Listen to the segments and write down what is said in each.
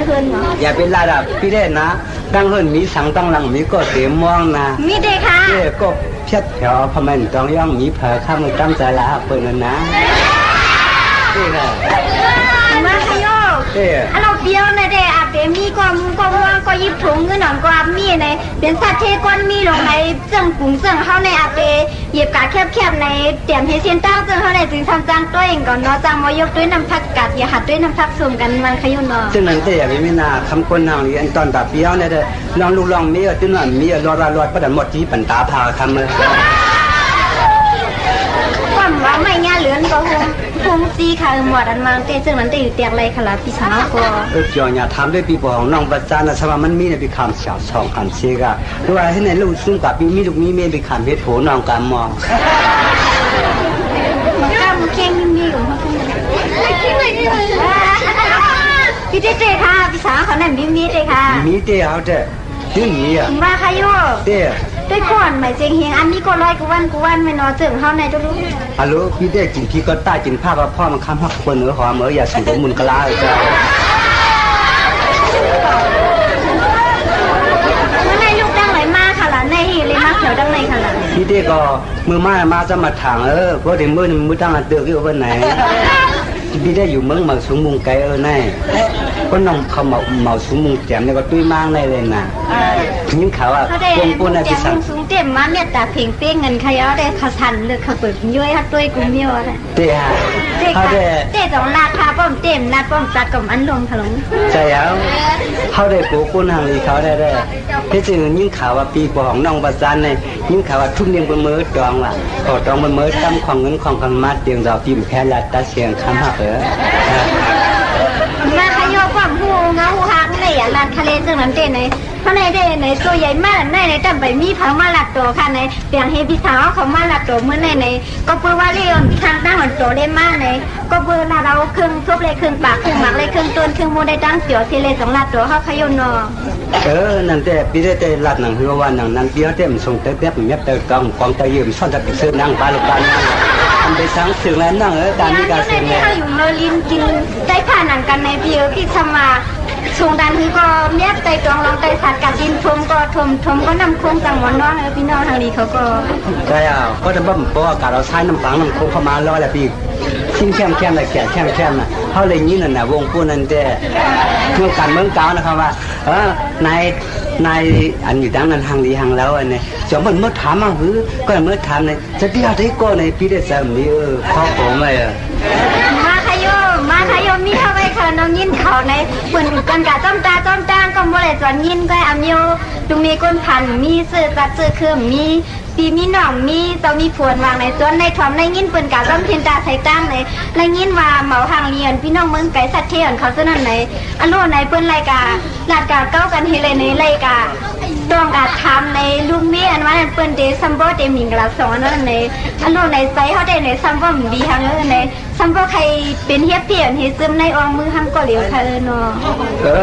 เฮินเนาะอย่าเป็นระดับพี่ได้นะตั้งเฮินมีสังตั้งหลังมีก็เต็มมองนะมีเด้ค่ะเด้ก็เพียดแถวพมันต้องย่องมีเผอข้ามตั้งใจละเปิ้นนะนี่นะมาขยออันเราเปียวนะเด้อาเปมีก็มุงก็ว่างก็ยิบถุงเงินหนอนก็อามีในเป็นสัตว์เทก้อนมีลงในเจิงปุ๋งเจิงเฮาในอาเปเหยียบกาแคบๆในเตรียมให้เส้นตั้งเจิงเฮาในจึงทำจังตัวเองก่อนเนาะจังมายกด้วยน้ำผักกาดอย่าหัดด้วยน้ำผักสุ่มกันมันขยุนเนาะซึ่งนั้นแต่อย่ามีนาคำคนนางนี่อันตอนตาเปียวเนี่ยเด้ลองลูกลองมีตึ้งนั่นมีรอดประดันหมดที่ปันตาพาคำเลยความว่าไม่ง่ายเหลือนก็คงซีค่ะหมดอันมาเตซึ่งนั้นแต่อยู่เตียงไรขลาพี่สาวก็เจ้าอย่าทำด้วยปีบของน้องปัจจานะสว่ามันมีในปีคำเสียวสองคำเสียกะหรือว่าให้ในลูกซึ่งกับปีมีลูกมีเมียปีคำเพชรโผน้องกามองมันกำเข่งมีหรือเปล่าพี่เจ๊ค่ะพี่สาวเขานั่นมีเจ๊ค่ะมีเจ๊เอาเจ๊ที่นี่อ่ะมาค่ะโยเจ๊ด้วยก่อนหมายเจงเฮียงอันนี้ก็ร้อยกวันไม่นอนเจิงเขาในจะรู้ฮัลโหลพี่ได้กินพี่ก็ต้ากินผ้ากับพ่อมันค้ำหักคนเหนือหอมอย่าสูงมุนกล้าเลยจ้าเมื่อไงลูกดังไหลมาค่ะล่ะในฮีเลยมาเขียวดังในค่ะล่ะพี่ได้ก็มือมาจะมาถางเพราะเดี๋ยวมือตั้งเตือกอยู่วันไหนพี่ได้อยู่เมืองมาสูงมุงไกลไงก็น้องเขาเมาสูงมุงแจ่มเนี่ยก็ตุ้ยมากเลยนะยิ่งเขาอ่ะปุ่นอะไรพี่สังสูงเต็มมาเนี่ยแต่เพ่งเป้งเงินขยะได้เขาทันเลยเขาเปิดย้อยฮัตตุ้ยกุ้งเมียวอะไรเจ๊ฮะเจ๊สองราคาป้อมเต็มราป้อมจัดกับอันลงถลุงใช่แล้วเขาได้ปูปุ่นทางนี้เขาได้ที่จริงยิ่งเขาว่าปีของน้องประจันเนี่ยยิ่งเขาว่าทุ่มเลี้ยงบนมือตองล่ะพอตองบนมือตั้มของเงินของกันมาเตียงดาวพิมพ์แค่ละตาเสียงคำหักมาขยอความหูเงาหูหักในลานทะเลซึ่งนั้นเด่นในเพราะในเด่นในตัวใหญ่มากในจำไปมีเขามาหลักตัวค่ะในเปียงเฮพิสาวเขามาหลักตัวเมื่อในก็เพื่อว่าเลี้ยงทางตั้งหันโตเล่นมากในก็เพื่อเราครึ่งทุบเลยครึ่งปากครึ่งหมักเลยครึ่งต้นครึ่งมูได้ตั้งเสียวทีเลยสองหลักตัวเขาขยนอนั่นแต่ปีได้แต่หลักหนังคือว่าหนังนั้นปีได้มันส่งเต้ๆมันยับเตะกองเตะยืมซ่อนจะไปซื้อนั่งปลาลูกปลาทำไปสังสื่อแล้วนั่งการมีการเสียงเลยเขาอยู่เมลินกินได้ผ่านหนังกันในพี่พี่ทำมาส่งดันคือก็เมียใจตรองลองใจสัตว์กับดินทมก็ทมก็นำโค้งจังหวัดน้องพี่น้องทางนี้เขาก็ใช่ก็จะบ่มเพราะอากาศเราใช้น้ำฝังน้ำโค้งเข้ามาล้อแหละพี่ชิ้นแค่เลยแก่แค่น่ะเขาเลยนี้น่ะวงปูนั่นแต่เมื่อการเมืองเก่านะครับว่านายอันอยู่ดังนั้นทางดีทางแล้วอันนี้จะมันเมื่อถามมาหือก็เมื่อถามเนี่ยจะที่อะไรก็ในพี่ได้จำนี่ข้อผมเลยมาขยมมีเข้าไปค่ะน้องยินเขาในเหมือนกันกะจ้อมตาจ้อมจ้างก็บ่ได้จวนยินก็อามิวตรงมีก้นพันมีเสื้อจัดเสื้อเครื่องมีปีมีหน่องมีเจ้ามีผวนวางในจวนในถอมในยินเปิ้นกะจ้อมเทียนตาใส่ตั้งในยินว่าเหมาทางเรียนพี่น้องเมืองไก่สัตว์เทียนเขาซะนั่นไหนอันโลในเปิ้นรายกาลาดกาเก้ากันเฮเลยในรายกาต้องการทำในลุงมีอันว่าเปิ้นเดซัมโบเดมิงกะสองนั่นในอันโลในไซเฮาได้ในซัมโบมดีทางในซัมโบใครเป็นเฮียเปลี่ยนเฮซึมในอองมือหังก็เหลียวค่ะเนาะ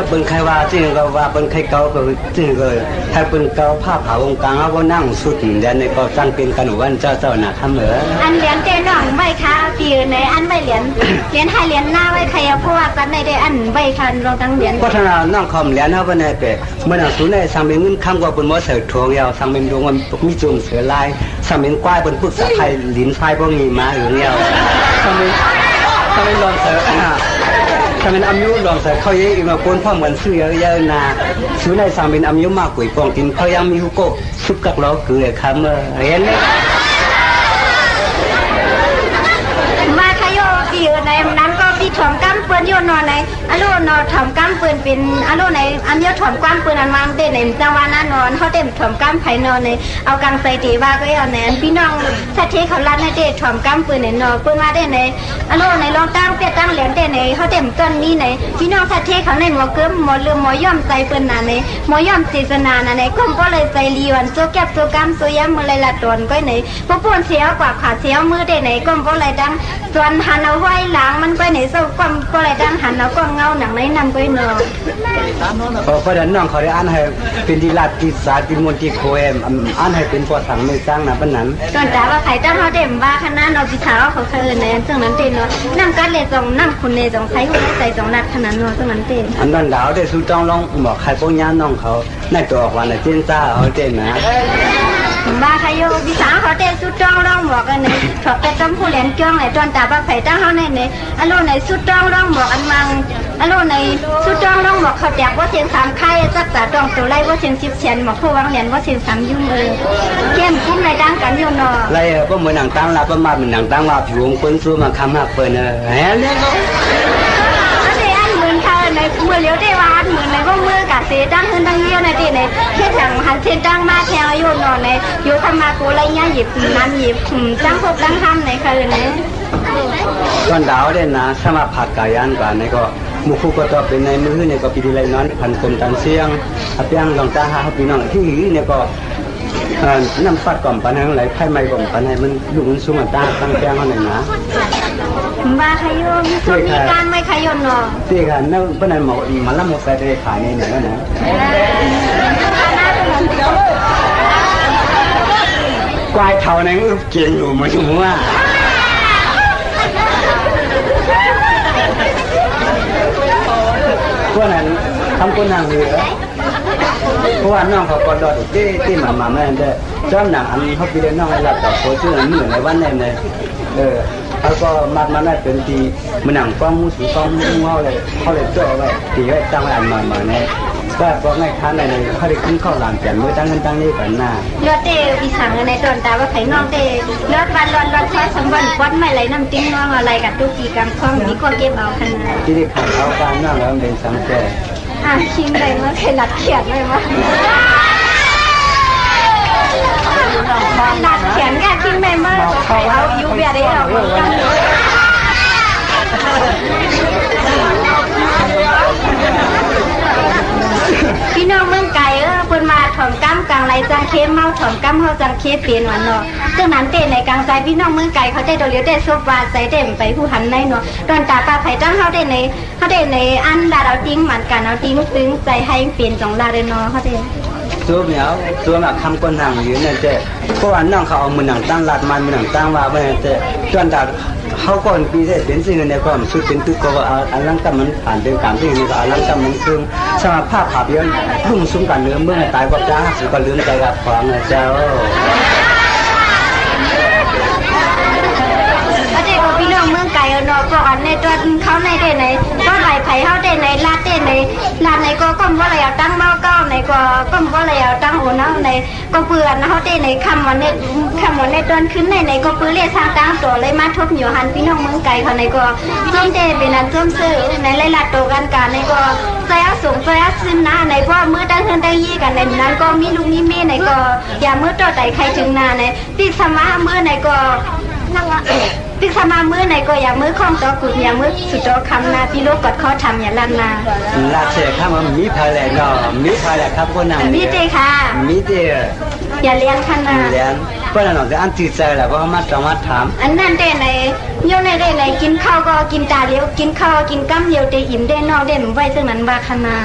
เปิ้นใครว่าจริงก็ว่าเปิ้นใครเก่าก็จริงก็ถ้าเปิ้นเก่าผ้าขาววงกลางเอาก็นั่งสุดแดนในก็ตั้งเป็นกันวันเจ้าน่ะทำอันเหรียญเต้น้องไว้ค่ะปีในอันไว้เหรียญให้เหรียญหน้าไว้ใครเพราะว่ากันในได้อันไว้ค่ะรองตั้งเหรียญก็ถ้าน้องคอมเหรียญเฮาบ่ได้ไปเมื่อนั้นสุในสังเป็นเงินคำกว่าเปิ้นบ่เสิร์ชทวงยาวสังเป็นดวงมันมีจุ่มเสือลายสังเป็นกว้ายเปิ้นพูดสะไทยลิ้นไฟพวกนี้มาหรือเงี้ยสังเป็นลองเสือถ้าเป็นอายุลองใส่เขาเยอะอีกมาคนพ่อเหมือนซื้อเยอะๆนะซื้อในสังเป็นอายุมากกว่าปองกินเขายังมีหุกโกซุปกักล้อคือเลยครับเรียนเลยมาขยโยปีในนั้นก็ปีถมกั้มเปืนโยนนอนในอารมณ์นอนถมกั้มเปืนเป็นอารมณ์ในอันเยอะถมกั้มเปืนอันวางเด่นในจังหวะนั้นนอนเขาเต็มถมกั้มไผ่นอนในเอากังใส่ตีว่าก็เอาแนนพี่น้องสัตว์ที่เขาลัดในเด่ถมกั้มเปืนในนอนเปืนมาเด่นในอารมณ์ในรองตั้งเปียตั้งเหรียญเด่นในเขาเต็มต้นนี้ในพี่น้องสัตว์ที่เขาในหมอเกิ้มหมอเรือหมอย่อมใจเปืนนาในหมอย่อมเจตนาในก้มก็เลยใจลีวันโซแก็บโซกั้มโซย้ำมือเลยละตนก็ในพวกปนเสียวกว่าขาเสียวมือเด่นในก้มก็เลยดังส่วนหันเอาไว้หลังมันก็ในโซความ ก็เลยดังหันแล้วก็เงาหนังในนำไปเนาะ เพราะฉะนั้นน้องเขาได้อ่านให้เป็นดีลาติสาติมนติโคเอมอ่านให้เป็นพอสังไม่สร้างนะปนั้น ตอนจ้าว่าใครตั้งเขาเด่มว่าคณะนอพิชาเขาเคยในซึ่งนั้นเต็นเนาะนั่งกัดเลยจงนั่งคุณเนจงใช้หัวใจจงนัดขนาดเนาะซึ่งนั้นเต็น อันนั้นดาวได้สู้จ้องลองบอกใครพวกย่าน้องเขาในตัวออกวันน่ะเจนจ้าเขาเจนนะ บ้าใครโยพิชาเขาเต้สุดจ้องร้องบอกกันเนี่ยถอดแต่จำผู้เลี้ยงจ้องไหนตอนจ้าว่าใครตั้งเขาเนี่ยอันโลไหนสุดจ้องร้องบอกอันมังอันโลไหนสุดจ้องร้องบอกเขาแจกว่าเชียงสามไข่จักษาตองตัวไล่ว่าเชียง10 เชียนบอกผู้วางเหรียญว่าเชียง3 ยุ่งเข้มคุ้มในดังกันอยู่เนาะ ไรก็เหมือนหนังตั้งลาประมาณเหมือนหนังตั้งว่าผิวคนสู้มาคำหักเปิดเนอะแหมเนี่ยก็ อันนี้อันเหมือนค่ะในมือเลี้ยวได้ว่าอันเหมือนในพวกมือกะเสตั้งขึ้นตั้งเยี่ยวในที่ในเที่ยงหันเส้นตั้งมาแทงอยู่นอนในอยู่ทำมากูไรเงี้ยหยิบน้ำหยิบตั้งพบตั้งทำในคืนนี้ ตอนดาวเด่นนะสมาผัดกายันกว่าในก็มุขก็ต่อเป็นในมือเนี่ยก็ปีดีไรนอนพันคนตันเสียงอาเปียงลองตาหาพี่น้องที่หือเนี่ยก็น้ำฟัดก่อมปันให้ไหลไพ่ไม่ก่อมปันให้มันลูกมันสูงตาตั้งแก้งเขาหน่อยนะ บ้าขยมมีการไม่ขยมเนาะ ที่ค่ะนั่นเป็นอะไรหมอมันละหมดใส่ในขายในเนี่ยนะกวายเท่านั้นเก่งอยู่มาถึงว่าพวกนั้นทำคนนางเหลือเพราะว่าน้องเขาก็ดอดที่มาแม่ได้จ้าหนังอันเขาไปเรียนน้องให้หลับต่อโคชื่อเหมือนในวันนั้นเลยเขาก็มาได้เป็นทีมันหนังฟ้องมูสีฟ้องมูเขาเลยเจาะไว้ตีไว้ตั้งไว้อันมาเนี่ยก็เพราะง่ายค้าในเขาได้ขึ้นข้าวหลามแจ่มมือตั้งนั้นตั้งนี้กันหน้า เลือดเตะอีสังในตอนตาว่าไข่น้องเตะเลือดวันร้อนแค่สมบัติวัดไม่ไหลน้ำติ้งน้องอะไรกับตุกีกำคล้องนี่ก็เก็บเอาขนาด ที่ได้ขับเอาการนั่งแล้วเป็นสังเกต ชิงเลยมั้งเคยหลัดเขียนเลยมั้งหลัดเขียนแค่ชิงเลยมั้งเอาอยู่เบียร์ได้หรอพี่น้องเมืองไก่คนมาถอมกั้มกลางไรจังเข้มเมาถอมกั้มเขาจังเข้เปลี่ยนวันเนาะจังนั้นเต้ในกลางใจพี่น้องเมืองไก่เขาได้โดนเลี้ยวได้ซบวาใส่เต็มไปผู้หันในเนาะตอนตาปลาไผ่ตั้งเขาได้ในอันดาเราติ้งเหมือนกันเอาติ้งซึ้งใจให้เปลี่ยนจงลาเดนเนาะเขาได้ ตัวเหมียวตัวมาคำก้นหางอยู่นั่นเจ้เพราะว่าน้องเขาเอามือหนังตั้งลาดมันมือหนังตั้งว่าเมื่อเจ้จนดาเขาก่อนปีได้เป็นสิ่งในความสุดเป็นตึกก็ว่าอันลังกำมันผ่านเป็นการที่นี่ก็อันลังกำมันซึ่งสมาภาพภาพยนตร์รุ่งซุ้มกันเนื้อเมื่อตายก็จ้าสุก็ลืมใจกับความนะเจ้าพี่น้องเมืองไก่เนาะก็อันในตัวเขาในได้ไหนก็ไหลไผ่เขาได้ไหนลาดได้ไหนลาดไหนก็ก้มว่าอะไรเอาตั้งเมาเก้าไหนก็ก้มว่าอะไรเอาตั้งโอน้าไหนก็เปลือนเขาได้ไหนคำวันในตอนขึ้นในก็เปลือเรียกทางตั้งตัวเลยมาทบอยู่หันพี่น้องเมืองไก่เขาในก็ส้มเดเป็นอันส้มซื้อในไล่ลาดโตกันการในก็ใจอาสูงใจอาซึนนะในเพราะมือตั้งเฮือนตั้งยี่กันในนั้นก็มีลุงมีเมย์ในก็อย่ามือต่อใจใครถึงนาในปีสมามือในก็พี่สมามือไหนก็อย่ามือคล้องตัวกุดอย่ามือสุดตัวคำนาพี่ลูกกดข้อทำอย่าลันนาลาเสียข้ามันมีพายแหละเนาะมีพายแหละครับคนนั้นมีเตค่ะมีเตอย่าเลี้ยงขนาดเลี้ยงเพราะนั่นเราจะอันติดใจแหละเพราะมาต้องมาถามอันนั้นเต้ไหนโยนในไหนกินข้าวก็กินตาเลี้ยวกินข้าวกินกั้มเลี้ยวเตอิ่มได้นอกได้หนุ่มไว้ซึ่งนั้นว่าขนาด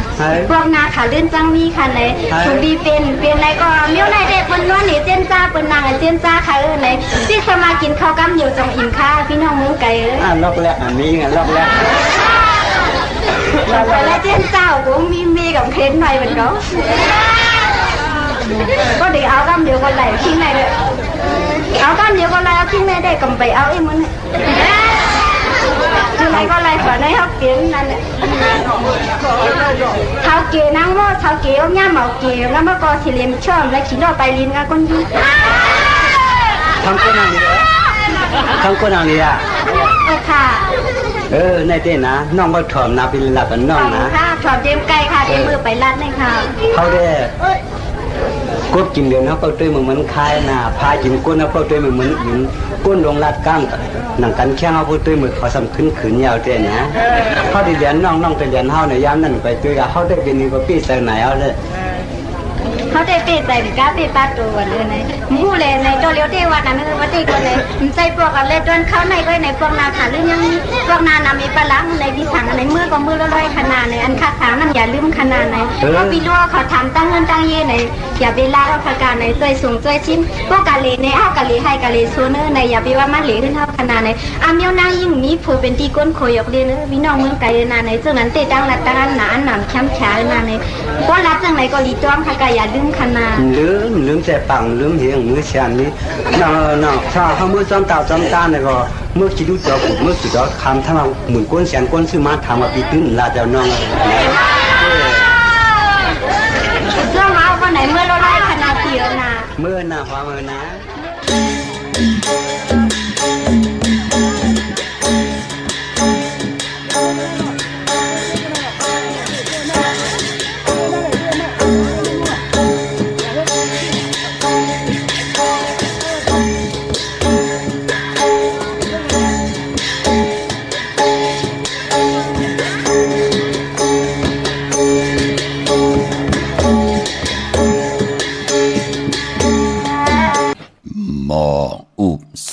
พวกนาขาลื่นจังมีค่ะไหนถูกดีเป็นไหนก็เมี้ยวในเด็กคนน้วนนี่เจนจ้าเป็นนางเจนจ้าค่ะไหนพี่สมากินข้าวกั้มเลี้ยวจงอิ่มค่ะพี่น้องเมืองไก่ลอกแรกมีไงลอกแรกแล้วเจนเจ้าcũngมีกับเค้นหน่อยเหมือนเขาก็เดี๋ยวเอากำเดียวกันไหลทิ้งในเลยเอากำเดียวกันไหลเอาทิ้งในได้กำไปเอาไอ้มันคือไรก็ไรฝันในเขาเกณฑ์นั่นแหละเขาเกณฑ์นั่งว่าเขาเกณฑ์ย่าเหมาเกณฑ์แล้วเมื่อก่อนสิเลียมชอบและขี่รถไปลินกันคนยิ่งทั้งคนนั่งนี่ทั้งคนนั่งนี่อ่ะค่ะในเต้นะน้องก็ถอมนาเป็นหลับกันน้องนะค่ะถอมเจมไก่ค่ะเจมมือไปรัดเลยค่ะเขาได้กดกินเดือนเขาเปิดด้วยเหมือนคายนะพากินก้นเขาเปิดด้วยเหมือนหินก้นลงลาดก้างหนังกันแข้งเขาเปิดด้วยมือเขาสำขึ้นขืนยาวเต้นะเขาได้เรียนน้องไปเรียนเขาในย่านนั่นไปด้วยเขาได้เป็นนี่ก็พี่ใส่ไหนเอาเลย เขาได้เปใจก้าเปปาตัวเลยในผู้เลยในตัวเลี้ยวเทวันนั้นวันที่คนเลยใจพวกกันเลยจนเข้าในก็ในพวกนาขาหรือยังพวกนานามีปลาในที่สั่งในมือก็มือละร้อยขนาดในอันคาถานั่นอย่าลืมขนาดในเพราะพี่รู้ว่าเขาทำตั้งเงินตั้งเย่ในอย่าไปลาเราประกาศในตัวสูงตัวชิ้นพวกกาลีในเอากาลีให้กาลีชัวเนอร์ในอย่าไปว่ามันเหลือขึ้นเท่าขนาดในอามีนางยิ่งมีผู้เป็นตีก้นโคยกเลยเนอพี่น้องเมืองไกลเลยนาในซึ่งนั้นเตะตั้งหลักตั้งหนาหนามช้ำขาเลยนาในก็รับจังไหนก็รีจ้อมค่ะกอย่าลืมขนาดลืมใจปังลืมเหียงมือเชียนนี้น่ะถ้าเขามือจอมตาจอมตาเนี่ยก็เมื่อคิดดูจอกูเมื่อคิดจอคำถ้าเราหมุนก้นเสียนก้นซื้อมาทำมาปีตื้นลาเจ้าน้องเรื่องเอาวันไหนเมื่อเราไล่ขนาดเดียวนะเมื่อน่ะพอเมื่อนะ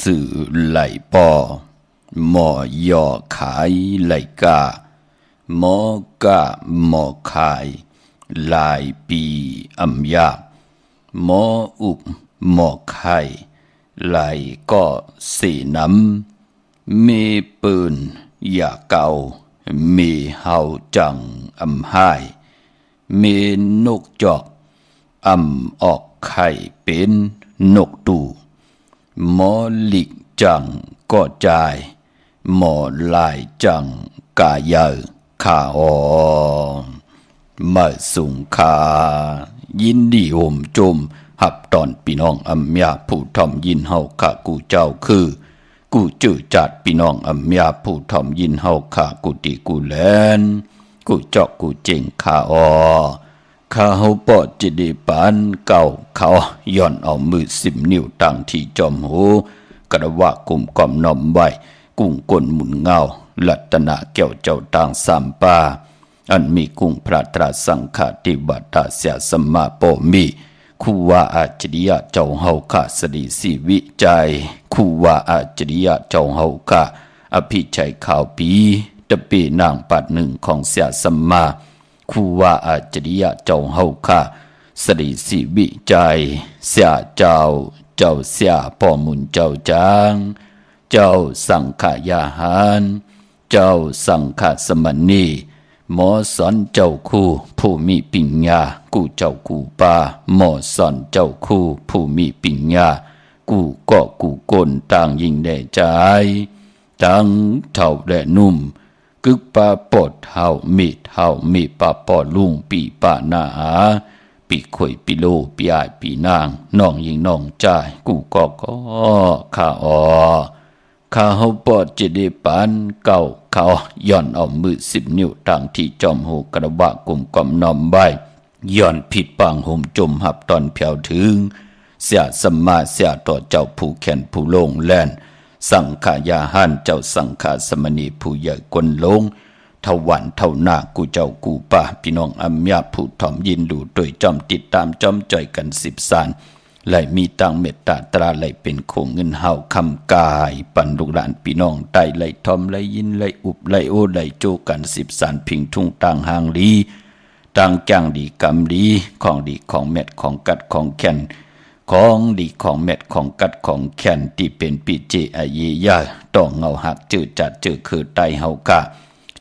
สื่อไหลปอหมอยอขายไหลกาหมอกะหมอขายลายปีอัมยาหมออุบหมอไข่ไหลก็เสน้ำเมปืนอย่าเก่าเมเฮาจังอัมหายเมนกจอกอัมออกไข่เป็นนกตู่หมอหลิกจังก็ใจหมอลายจังกาเยอขาอมาสุงคายินดีโอมจมหับตอนพี่น้องอัมยาผู้ทอมยินเฮาข้ากูเจ้าคือกูจื้อจัดพี่น้องอัมยาผู้ทอมยินเฮาข้ากูตีกูแลนกูเจาะกูเจงขาอข้าเฮาปอดจิดีปานเก่าเขาย่อนเอามือ10 นิ้วตั้งที่จอมหูกระว่ากุมกอมนอมไว้กุ้งก้นหมุนเงาลัตนาแก้วเจ้าต่างสามป่าอันมีกุ้งพระตราสังฆาติบัตตาเสียสมมาโปมีคูว่าอาจริยะเจ้าเฮาข้าสดีสีวิจัยคูว่าอาจริยะเจ้าเฮาข้าอภิชัยข่าวปีตะปีนางปัดหนึ่งของเสียสมมาคูว่าอาจริยะเจ้าเฮาข้าสดีสีวิจัยเสียเจ้าเสียป่อมุนเจ้าจางเจ้าสังขยาหารเจ้าสังฆสมณีหมอสอนเจ้าคู่ผู้มีปัญญากูเจ้ากูป่าหมอสอนเจ้าคู่ผู้มีปัญญากูก็กูก้นต่างยิ่งได้ใจทั้งเท่าและนุ่มกึกปาปอดเท่ามีปาปอดลุงปีป่าหน้าปีข่อยปีโลปีอายปีนางน้องยิงน้องใจกูก็ข้าข้าเฮาปอดจะได้ปานเก่าเขาย่อนเอามือ10 นิ้วตั้งที่จอมหูกระบะกลุ่มกอมนอมใบย่อนผิดปางห่มจมหับตอนเพียวถึงเสียสมมาเสียต่อเจ้าผู้แขนผู้ลงแล่นสังขายาหันเจ้าสังฆสมณีผู้ใหญ่กลลงเท่าวันเท่าหน้ากูเจ้ากูป่าพี่น้องอัมยาผู้ถ่อมยินดูโดยจอมติดตามจอมจ่อยกัน10 สานไหลมีตังเมตตาตราไหลเป็นโคงเงินเฮาคำกายปันลูกหลานพี่น้องไตไหลทอมไหลยินไหลอุบไหลโอไหลโจกัน10 สานพิงทุ่งต่างหางลีต่างจ้างดีกำดีของดีของเม็ดของกัดของแก่นของดีของเม็ดของกัดของแก่นที่เป็นปีเจอเยยาต้องเงาหักจืดจัดจืดคือไตเฮากะ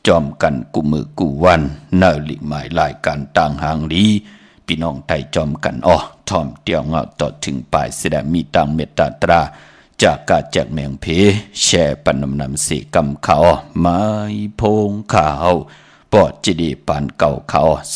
จอมกันกูมือกูวันเน่าหลีกหมายลายการต่างหางลีพี่น้องไทยจอมกันทอมเตียวเงาต่อถึงปลายแสดงมีตังเมตตาตราจากกาแจกแมงเพแช่ปนนำเสกำเขาไม้พงขาวปอดจิดีปานเก่าเขา062649949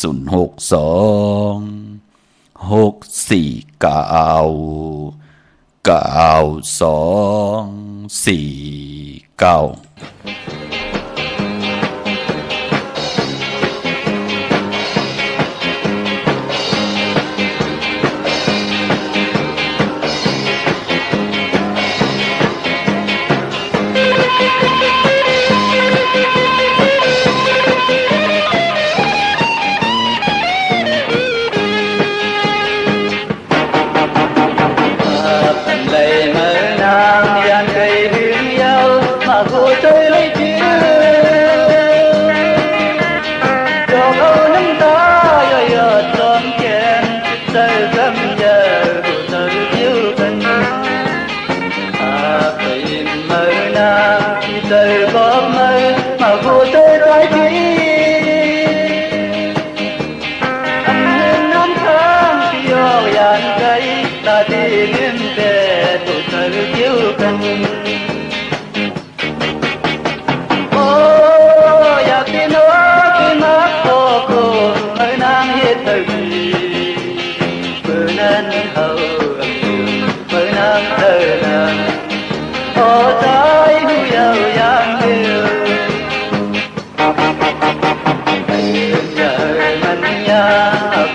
ya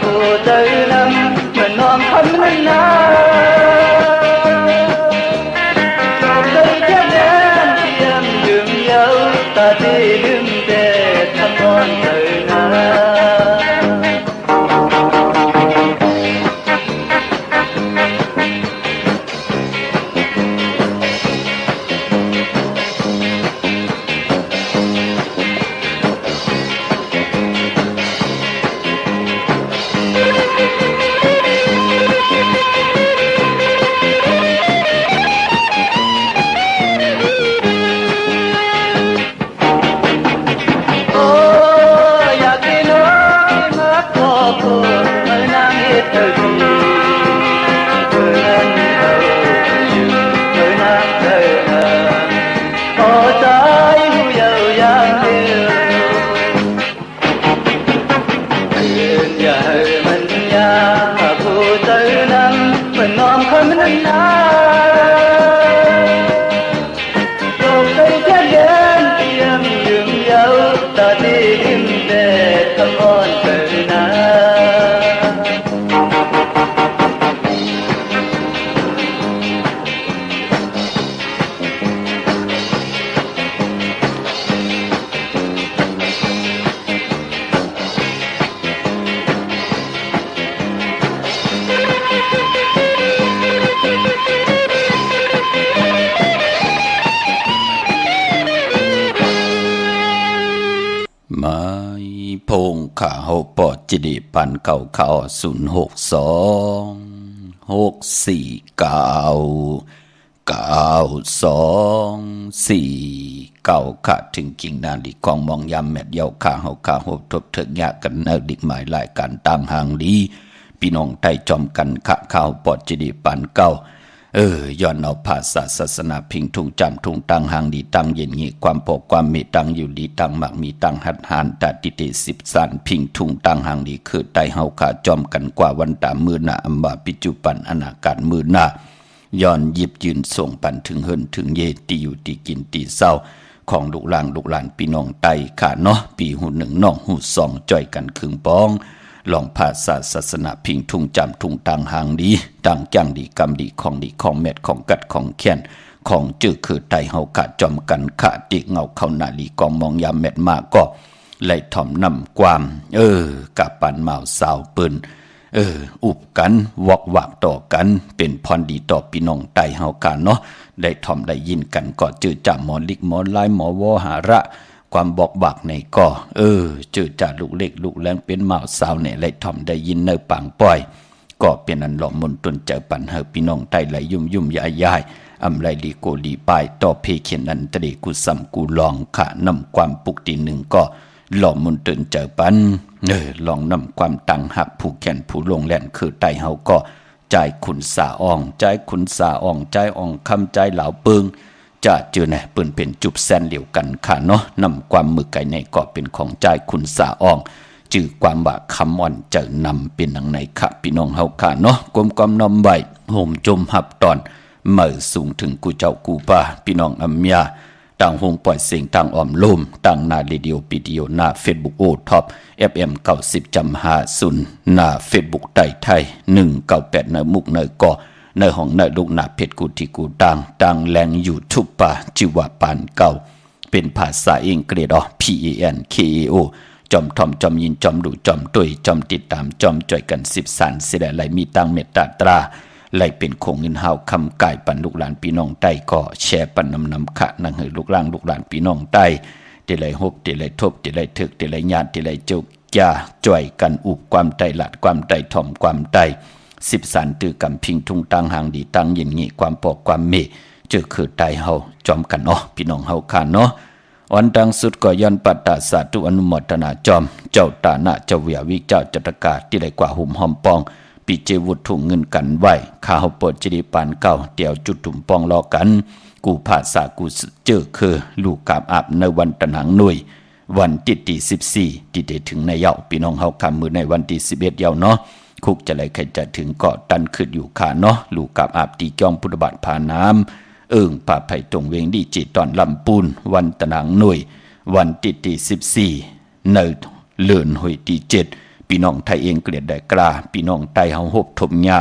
cô tới năm mình non thắm na tới chết đến tiêm đường yêu ta đi đứng để thăm con đời naพงขาเฮาปอดจิดิปันเก่าเขา062-649-92-4ค่ะถึงกิ่งนาลีกองมองยามแมดเยาขาเฮาขาโหบทบเถิงยะกันเนดิกหมายหลายการต่างห่างดีพี่น้องไทยจอมกันขะข้าวปอดจิดิปันเก่าย้อนเอาภาษาศาสนาพิงทุงจำทุงตังหางดีตังเย็นงี้ความปกความมีตังอยู่ดีตังมักมีตังหัดหานตาติเต10สันพิงทุงตังหางดีคือไตเฮาขาจอมกันกว่าวันตามือหน้าอัมบาปิจุปันอนาการมือหน้าย้อนหยิบยืนส่งปันถึงเฮินถึงเยตีอยู่ตีกินตีเศร้าของลูกหลานพี่น้องไตขาเนาะปีหูหนึ่งน้องหูสองจ่อยกันครึ่งปองลองภาษาศาสนาพิงทุงจำทุงตังหางดีตังจังดีกำดีของเม็ดของกัดของแค้นของจื้อคือไตเฮาขาจอมกันขาติเงาเข้านาลีกองมองยามเม็ดมากก็ไล่ถ่อมนำความกับปันเมาสาวปืนอุบกันวอกวากต่อกันเป็นพรดีต่อพี่น้องไตเฮากันเนาะได้ถ่อมได้ยินกันก็จื้อจ่าหมอลิกหมอลายหมอวอหาระความบอกบักในก็จื้อจ่าลูกเล็กลูกแรงเป็นเมาสาวเนี่ยไล่ถ่อมได้ยินเนอปังป้อยก็เป็นอันหล่อมนตนเจอปันเฮาพี่น้องไตไหลยุ่มยายอำไรลีโกลีปายต่อเพเขียนอันตรีกุสัมกูลองขะนำความปุกตีหนึ่งก็หล่อมนตนเจอปันลองนำความตังหักผู้แขนผู้ลงแล่นคือไตเฮาก็ใจขุนสาอ่องใจขุนสาอ่องใจอ่องคำใจเหลาเปิงจะเจอเนี่ยเปิ้นเป็นจุบแซนเหลียวกันค่ะเนาะนำความมือไก่ในก็เป็นของใจขุนสาอ่องจื่อความว่าคำอ่อนเจอนำเป็นดังในค่ะพี่น้องเฮาค่ะเนาะกลมกอมนอมใบห่มจมหับตอนเมื่อสูงถึงกูเจ้ากูป่าพี่น้องอัมยาต่างหงปล่อยเสียงต่างอ้อมลมต่างนาเรดิโอปีเดียวหน้าเฟซบุ๊กโอท็อป FM 90.50หน้าเฟซบุ๊กไทย198ในมุกในก่อในห้องในลูกหน้าเพจกูที่กูต่างแรงยูทูบป่าจิวาปานเก่าเป็นภาษาอังกฤษPANKAO จอมทอมจอมยินจอมดูจอมตุยจอมติดตามจอมจ่อยกัน10สันสิได้ไหลมีตังเมตตาตราไหลเป็นคงเงินเฮาคำกายปันลูกหลานพี่น้องใต้ก็แชร์ปันนำขะนังเหือลูกหลานพี่น้องใต้เดลัยฮบเดลัยทบเดลัยถึกเดลัยญาติเดลัยจุกยาจ่อยกันอุบความใต้หลัดความใต้ถ่อมความใต้10สันตือกำพิงทุ่งตังหางดีตังเย็นงี้ความปอกความเมเจอคือใต้เฮาจอมกันเนาะพี่น้องเฮาค่ะเนาะวันดังสุดก็ยันปัตตาสาธุอนุโมทนาจอมเจ้าตานะเจ้าเวียวิเจ้าจัตกาที่ได้กว่าหุ่มหอมปองปีเจวุฒถุงเงินกันไว้ข้าวปดจิริปานเก่าเดี่ยวจุดถุ่มปองรอกันกูภาษากูเจอคือลูกกาบอาบในวันตะหนังหน่วยวันที่14ที่ได้ถึงในเยาพี่น้องเฮาคำมือในวันที่11เยาเนาะคุกจะไหลใครจะถึงเกาะตันขึ้นอยู่ขาเนาะลูกกาบอาบตีจ้องพุทธบาทผ่านน้ำป่าไผ่ตรงเวงดีจิตตอนลำปูนวันตะหนังหน่วยวันที่14ในเลื่อนหวยที่7 พี่น้องไทยเองเกลียดได้กล้าพี่น้องไทยเฮาฮบทมยา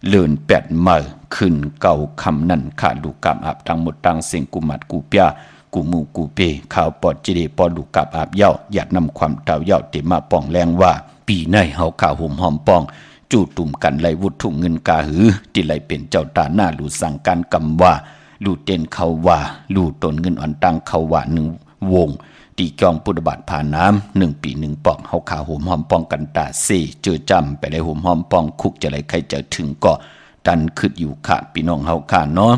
เลื่อนแปดเมื่อขึ้นเก่าคำนั่นขาดลูกกำอาบทั้งหมดตั้งเสียงกุมัดกูเปียกูมูกูเปข่าวปอดจิเดปอดูกับอาบเย้าอยากนำความเต่าเย้าเตมาป้องแรงว่าปีในเฮาข่าวห่มหอมป้องจู่ตุ่มกันไหลวุฒถุเงินกาหือที่ไหลเป็นเจ้าตาหน้าลูสั่งการกำว่าลูเต้นเขาว่าลูตนเงินอ่อนตังเขาว่าหนึ่งวงตีจองปุถบาทผ่านน้ำ1 ปี1 ปองเฮาข่าวห่มหอมป้องกันตาสี่เจอจำไปได้ห่มหอมป้องคุกจะไหลใครจะถึงก็ดันขึ้นอยู่ขาดพี่น้องเฮาขาเนาะ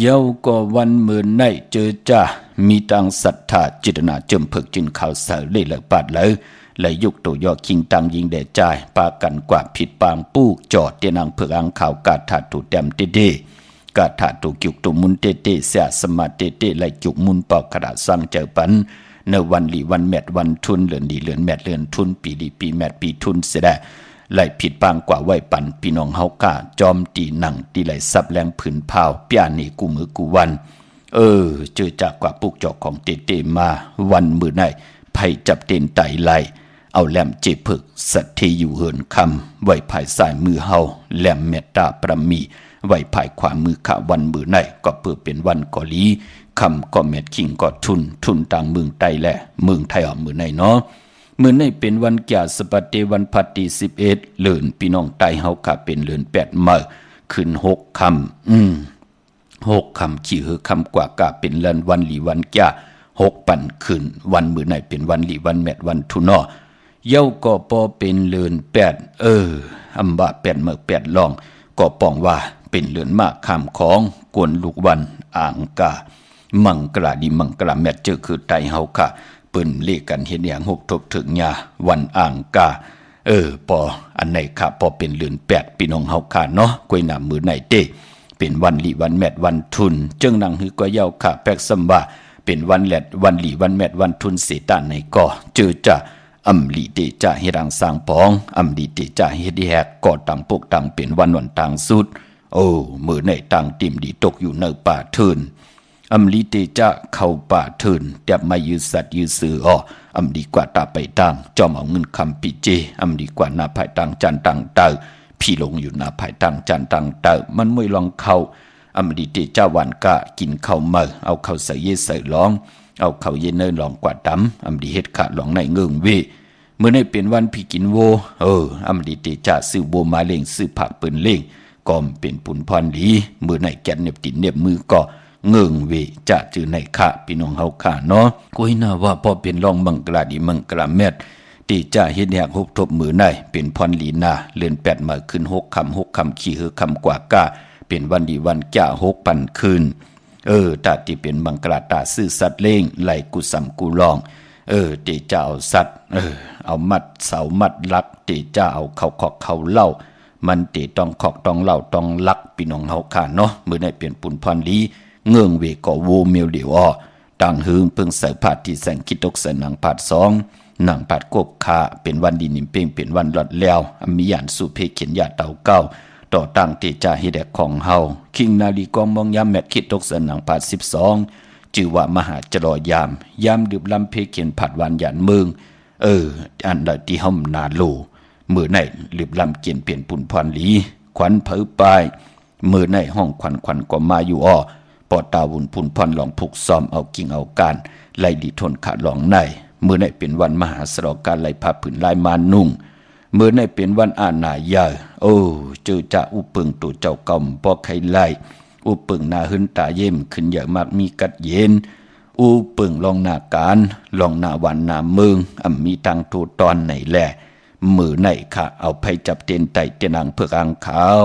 เย้าก็วันเมื่อในเจอจ้ามีตังศรัทธาจิตนาเจิมเพิกจินข่าวเสร์เลยเลยปาดเลยเลยยุกตัวยอคิงตังยิงแด่ใจปากันกว่าผิดปางปูกจอดเตียนังเพิกอังข่าวกาถาถูแดมเตเดกาถาถูกิกตุมุนเตเตเสียสมาเตเตเลยจุกมุนเป่ากระดาษสั่งเจอปันในวันหลีวันแมดวันทุนเลือนดีเลือนแมดเลือนทุนปีดีปีแมดปีทุนเสียได้ไหลผิดปางกว่าไหวปันพี่น้องเฮากาจอมตีหนังตีไหลซับแรงผืนเผาเปียนี่กูมือกูวันเจอจากกว่าปุกจอกของเตเตมาวันมือไหนไผจับเต้นไตไหลเอาแหลมเจ็บผึกสัตทีอยู่เหินคำไหวภายสายมือเฮาแหลมเมตตาประมีไหวภายขวามือขะวันมือไหนก็เพื่อเป็นวันกอลีคำก็เม็ดขิงก็ทุนต่างเมืองไตแหละเมืองไทยออกมือไหนเนาะมือในเป็นวันแก่สปเตวันพัตติ11เลื่อนพี่น้องไตเฮากะเป็นเลื่อน8มื้อขึ้น6 ค่ำ6 ค่ำขี้หือค่ำกว่ากะเป็นเลื่อนวันหลีวันแก่6 ปั่นขึ้นวันมือในเป็นวันหลีวันแมดวันทุนอเย้าก็พอเป็นเลื่อน8อำบะ8มื้อ8ลองก็ป้องว่าเป็นเลื่อนมากค่ำของกวนลูกวันอ่างกามังกราดีมังกราแมดเจอคือไตเฮากะเปิ้นเลกันเฮ็ดอย่างหกทบถึงญาวันอ่างกาปออันไหนค่ะพอเป็นเดือน8พี่น้องเฮาค่ะเนาะกวยหน้ามือไหนเต้เป็นวันหลีวันแมดวันทุนจึงนังหือก็ยาวค่ะแปกซัมบาเป็นวันแลดวันหลีวันแมดวันทุนเสตานในก็เจอจะอำลีเตจะเฮ็ดรังสร้างปองอำลีเตจะเฮ็ดแฮกก็ตังปกตังเป็นวันต่างสุดมือไหนตังติ่มดีตกอยู่ในป่าทืนอำลีเตจะเข้าป่าเทินแต่ไม่ยืดสัตว์ยืดสื่ออำดีกว่าตาไปตังจอมเอาเงินคำปีเจอำดีกว่าหน้าภายตังจันตังเตอพี่ลงอยู่หน้าภายตังจันตังเตอมันไม่ลองเข้าอำดีเตจะวันกะกินข้าวเมื่อเอาข้าวใส่เยใส่ร้องเอาข้าวเยเนยลองกว่าดำอำดีเฮ็ดขาดลองในเงิงเวเมื่อในเป็นวันพี่กินโวอำดีเตจะซื้อโบมาเล่งซื้อผักปืนเล่งก็เป็นปุนพรดีเมื่อในแกนเน็บตินเน็บมือก็เงิงเวจะจือในค่ะพี่น้องเฮาค่ะเนาะกุยน่าว่าพอเป็นรองมังกราดีมังกราแมดตีจะเฮ็ดแหก6ทบมือในเป็นพรลีนาเลือน8มาขึ้น6 ค่ำขี้หือค่ำกว่ากะเป็นวันดีวันจ้า6 ปั่นคืนตาที่เป็นมังกราตาซื่อสัตว์เล่งไหลกุสัมกุลองตีจะเอาสัตว์เอามัดเสามัดลักตีจะเอาเขาขอกเขาเล่ามันตีต้องขอกต้องเล่าต้องลักพี่น้องเฮาค่ะเนาะมื้อในเปลี่ยนปุนพรลีเงื่องเวก็โวเมียวเดียวต่างหืงเพิ่งใส่ผาดที่แสงคิดตกใส่หนังผาด2หนังผาดกบขาเป็นวันดีนิ่มเป้งเป็นวันหลอดแล้วมีหยานสุเพเขียนยาเต่าเก้าต่อตั้งเตจาเฮดกของเฮาคิงนาลีกองมองยามแมทคิดตกใส่หนังผาด12ชื่อว่ามหาจรอยามดื่มลำเพเขียนผาดวันหยานเมืองอันใดที่เฮานาโลมื้อไหนลืมลำเกียนเปลี่ยนปุ่นพรลีขวัญเผอปายมื้อไหนห้องขวัญก็มาอยู่ปอตาวุ่นพุ่นพรหลองผูกซ้อมเอากิ่งเอาการไล่ดีทนขาดหลองในมื้อไหนเป็นวันมหาสรการไล่ผ้าผืนลายมานุ่งมื้อไหนเป็นวันอาณาใหญ่เจอจะอุปึงตัวเจ้ากำบ่ใครไล่อุปึงนาหึนตาเยี่ยมขึ้นเยอะมากมีกัดเย็นอุปึงลองหน้าการลองหน้าวันหน้าเมืองมีทางตัวตอนไหนแลมื้อไหนค่ะเอาไผจับเต้นไตเตนังเพื่ออังขาว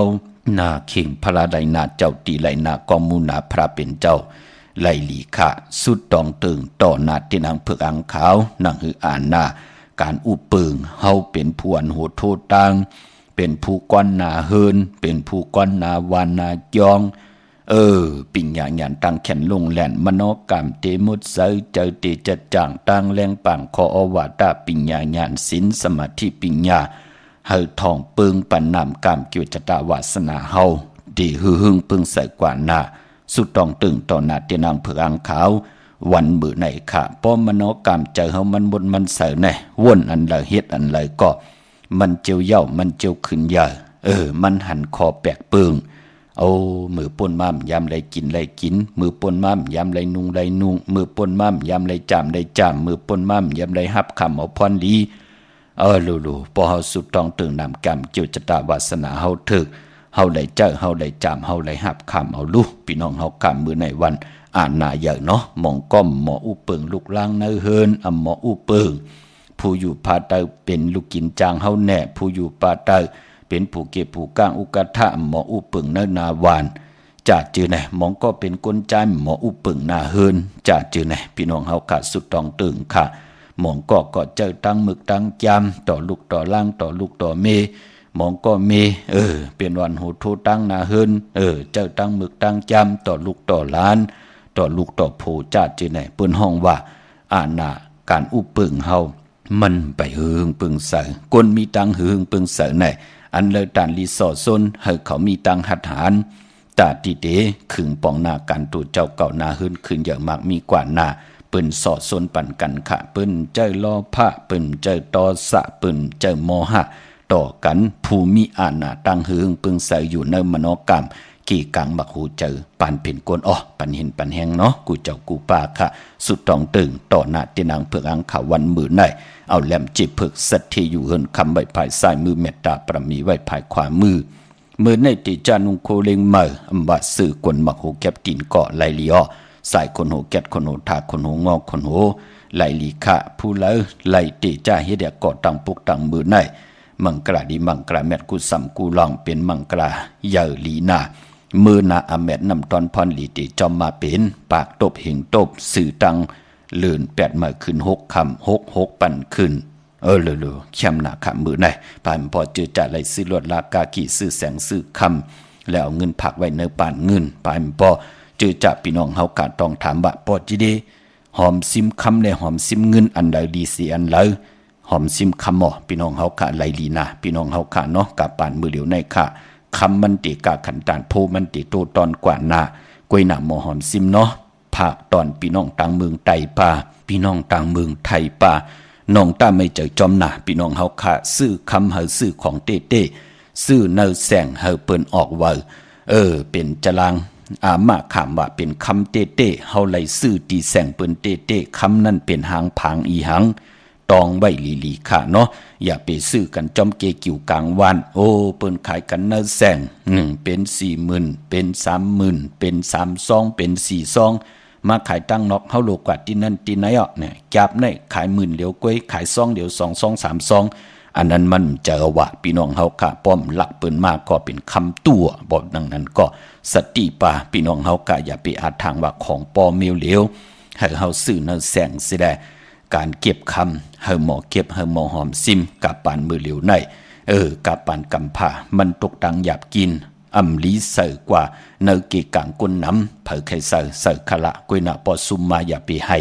นาเข่งพระไดนาเจ้าตีไหลนากองมูนาพระเป็นเจ้าไหลหลีขะสุดตองตึงต่อนาเตนังเพื่ออังขาวนางหืออ่านนาการอุปึงเฮาเป็นผู้อันโหดโทษตังเป็นผู้ก้อนนาเฮินเป็นผู้ก้อนนาวานนาจองปิ่งหยาหยานตังแขนลงแหลนมโนกรรมเตมุดเสยเจอเตจัดจ่างตังแรงปังคออวาตาปิ่งหยาหยานศีลสมาธิปิ่งหยาเฮาทองปึงปันนำกามเกี่ยวจตาวาสนาเฮาดีหึงปึงใส่กว่าหน้าสุดตองตึงต่อหน้าเตนางเผืออังขาววันมื้อไหนค่ะป้อมมโนกรรมเจอเฮามันบนมันเสยแน่วนอันละเฮ็ดอันเลยก็ มันเจียวเย่ามันเจียวขึ้นยามันหันคอแปลกเปิงเอามือป่นม้ามยำไรกินไรกินมือป่นม้ามยำไรนุงไรนุงมือป่นม้ามยำไรจามไรจามมือป่นม้ามยำไรฮับคำเอาพรลีลูพอเฮาสุดต้องตึงนำกรรมเจียวจตาวาสนาเฮาถึกเฮาได้เจอเฮาได้จามเฮาได้ฮับคำเอาลูกพี่น้องเฮากำมือในวันอ่านนาเยอะเนาะมองก้อมหมออู้เปิงลูกล่างเนเฮินหมออู้เปิงผู้อยู่พาเตอเป็นลูกกินจางเฮาแน่ผู้อยู่ปาเตอเป็นผู้เก็บผู้ก้างอุกทะหมออู้เปิงเนนาวานจ่าจือไหนมองก็เป็นก้นใจหมออู้เปิงนาเฮินจ่าจือไหนพี่น้องเฮาขาดสุดต้องตึงค่ะมองก็เจอตั้งมึกตั้งจำต่อลูกต่อล่างต่อลูกต่อเมมองก็เมเป็นวันหูทูตั้งนาเฮินเจอตั้งมึกตั้งจำต่อลูกต่อล้านต่อลูกต่อผู้จ่าจือไหนเปิ้นห้องว่าอาณาการอู้เปิงเฮามันไปหึงปึงเสอคนมีตังหึงปึงเสอไหนอันเลยตานรีสอร์ทซนให้เขามีตังหัดหารตาตีเดขึงปองนาการตูเจ้าเก่านาหึนขึ้นอย่างมากมีกว่านาเปิ้นสอดซนปั่นกันขะเปิ้นเจ้าล้อพระเปิ้นเจ้าตอสะเปิ้นเจ้าโมหะต่อกันภูมิอาณาตังหึงปึงเสออยู่ในมโนกรรมกี่กังบักหูเจอปันเป็นกวนปันเห็นปันแหงเนาะกูเจ้ากูป่าค่ะสุดต้องตึงต่อหน้าเตนางเผือกอังขาวันมือไหนเอาแหลมจิบเผือกสัตที่อยู่เฮินคำไว้ภายซ้ายมือเมตตาประมีไว้ภายขวามือในติจานุงโคเลงเมออัมบะสื่อกวนบักหูแก็บตีนเกาะไหลลีอ้อสายคนหูแก็ดคนหูทาคนหูงอกคนหูไหลลีค่ะผู้เลอไหลติจ้าเฮ็ดเกาะตังปุกตังมือไหนมังกราดีมังกราแมดกูสัมกูลองเป็นมังกราเยอลีนามือนาอเมดนำตอนพรลีติจอมมาเป็นปากตบหิงตบสื่อตังเลื่อน8มาขึ้น6คำ6ปั่นขึ้นเข้มหนาขมือไหนปานพอเจอจ่าไหลซื้อรถลากากีซื้อแสงซื้อคำแล้วเงินผักไว้ในป่านเงินปานพอเจอจ่าพี่น้องเฮากาต้องถามว่าพอจีดีหอมซิมคำในหอมซิมเงินอันใดดีสิอันเลยหอมซิมคำพี่น้องเฮาขาไหลลีนาพี่น้องเฮาขาเนาะกับป่านมือเหลียวในค่ะคำมันติกาขันตานโพมันติโตตอนกว่าหน้ากวยหน้าหมอหอมซิมเนาะภาคตอนพี่น้องต่างเมืองไตป่าพี่น้องต่างเมืองไทยป่าน้องตาไม่เจอจอมหน้าพี่น้องเฮาขาซื้อคำเฮาซื้อของเต้ซื้อเนอแสงเฮาเปิ้นออกเว้อเป็นจลางมาขามว่าเป็นคำเต้เฮาไหลซื้อตีแสงเปิ้นเต้คำนั้นเป็นหางผางอีหังตองไว้ลีค่ะเนาะอย่าไปซื้อกันจอมเกกิวกลางวันเปิ้นขายกันเนอแสงเป็น40,000เป็น30,000เป็น3ซองเป็น4ซองมาขายตั้งนอกเฮาโลกว่าที่นั่นที่ไหนเนี่ยจับได้ขาย10,000เหลียวก้วยขายซองเดียว2ซอง3ซองอันนั้นมันเจอว่าพี่น้องเฮาค่ะป้อมหลักเปิ้นมาก็เป็นคำตัวบอกดังนั้นก็สติป่าพี่น้องเฮาค่ะอย่าไปอาทางว่าของปลอมเหลวให้เฮาซื้อเนอแสงสิได้การเก็บคำเฮาหมอเก็บเฮาหมอหอมซิมกับปานมือเหลียวในกับปานกำผ้ามันตกตังหยาบกินลีเสือกว่าเนเกกังก้นน้ำเผยไข่เสือขละกวยหน้าปอซุมมาอย่าไปให้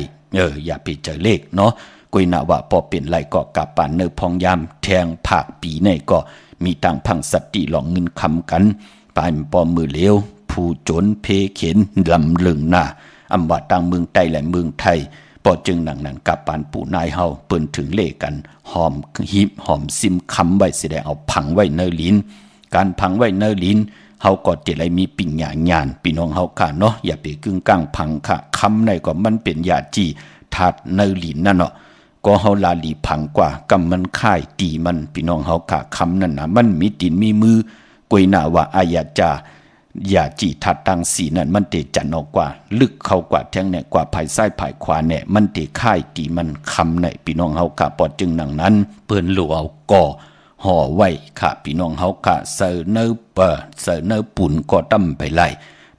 อย่าไปเจอเลขเนาะกวยหน้าว่าปอเป็นไรก็กับปานเนพองยามแทงผักปีในก็มีตังพังสติหลองเงินคำกันปานปอมือเหลียวผู้จนเพเข็นลำเลืองหน้าว่าตังเมืองไทยและเมืองไทยพอจึงหนังกับปานปู่นายเฮาเปิ้นถึงเลกันหอมหิบหอมซิมคำไว้สิได้เอาพังไว้เนลิ้นการพังไว้เนลิ้นเฮาก็จะได้มีปิ่งหยาญาณพี่น้องเฮาค่ะเนาะอย่าไปกึ่งก้างพังค่ะคำในก็มันเป็นยาจีทัดเนลิ้นนั่นเนาะก็เฮาลาลีพังกว่ากำมันค่ายตีมันพี่น้องเฮาค่ะคำนั่นน่ะมันมีตีนมีมือกวยหน้าว่าอายาจาอย่าจีทัดตังสีนั่นมันเตจันออกกว่าลึกเข้ากว่าแทงเนี่ยกว่าภายซ้ายภายขวาเนี่ยมันเตค่ายตีมันคำในพี่น้องเฮาค่ะปอดจึงหนังนั้นเปิ้นหลวเอาก่อห่อไว้ค่ะพี่น้องเฮาค่ะเสิร์เนอปุ่นก็ตั้มไปไล่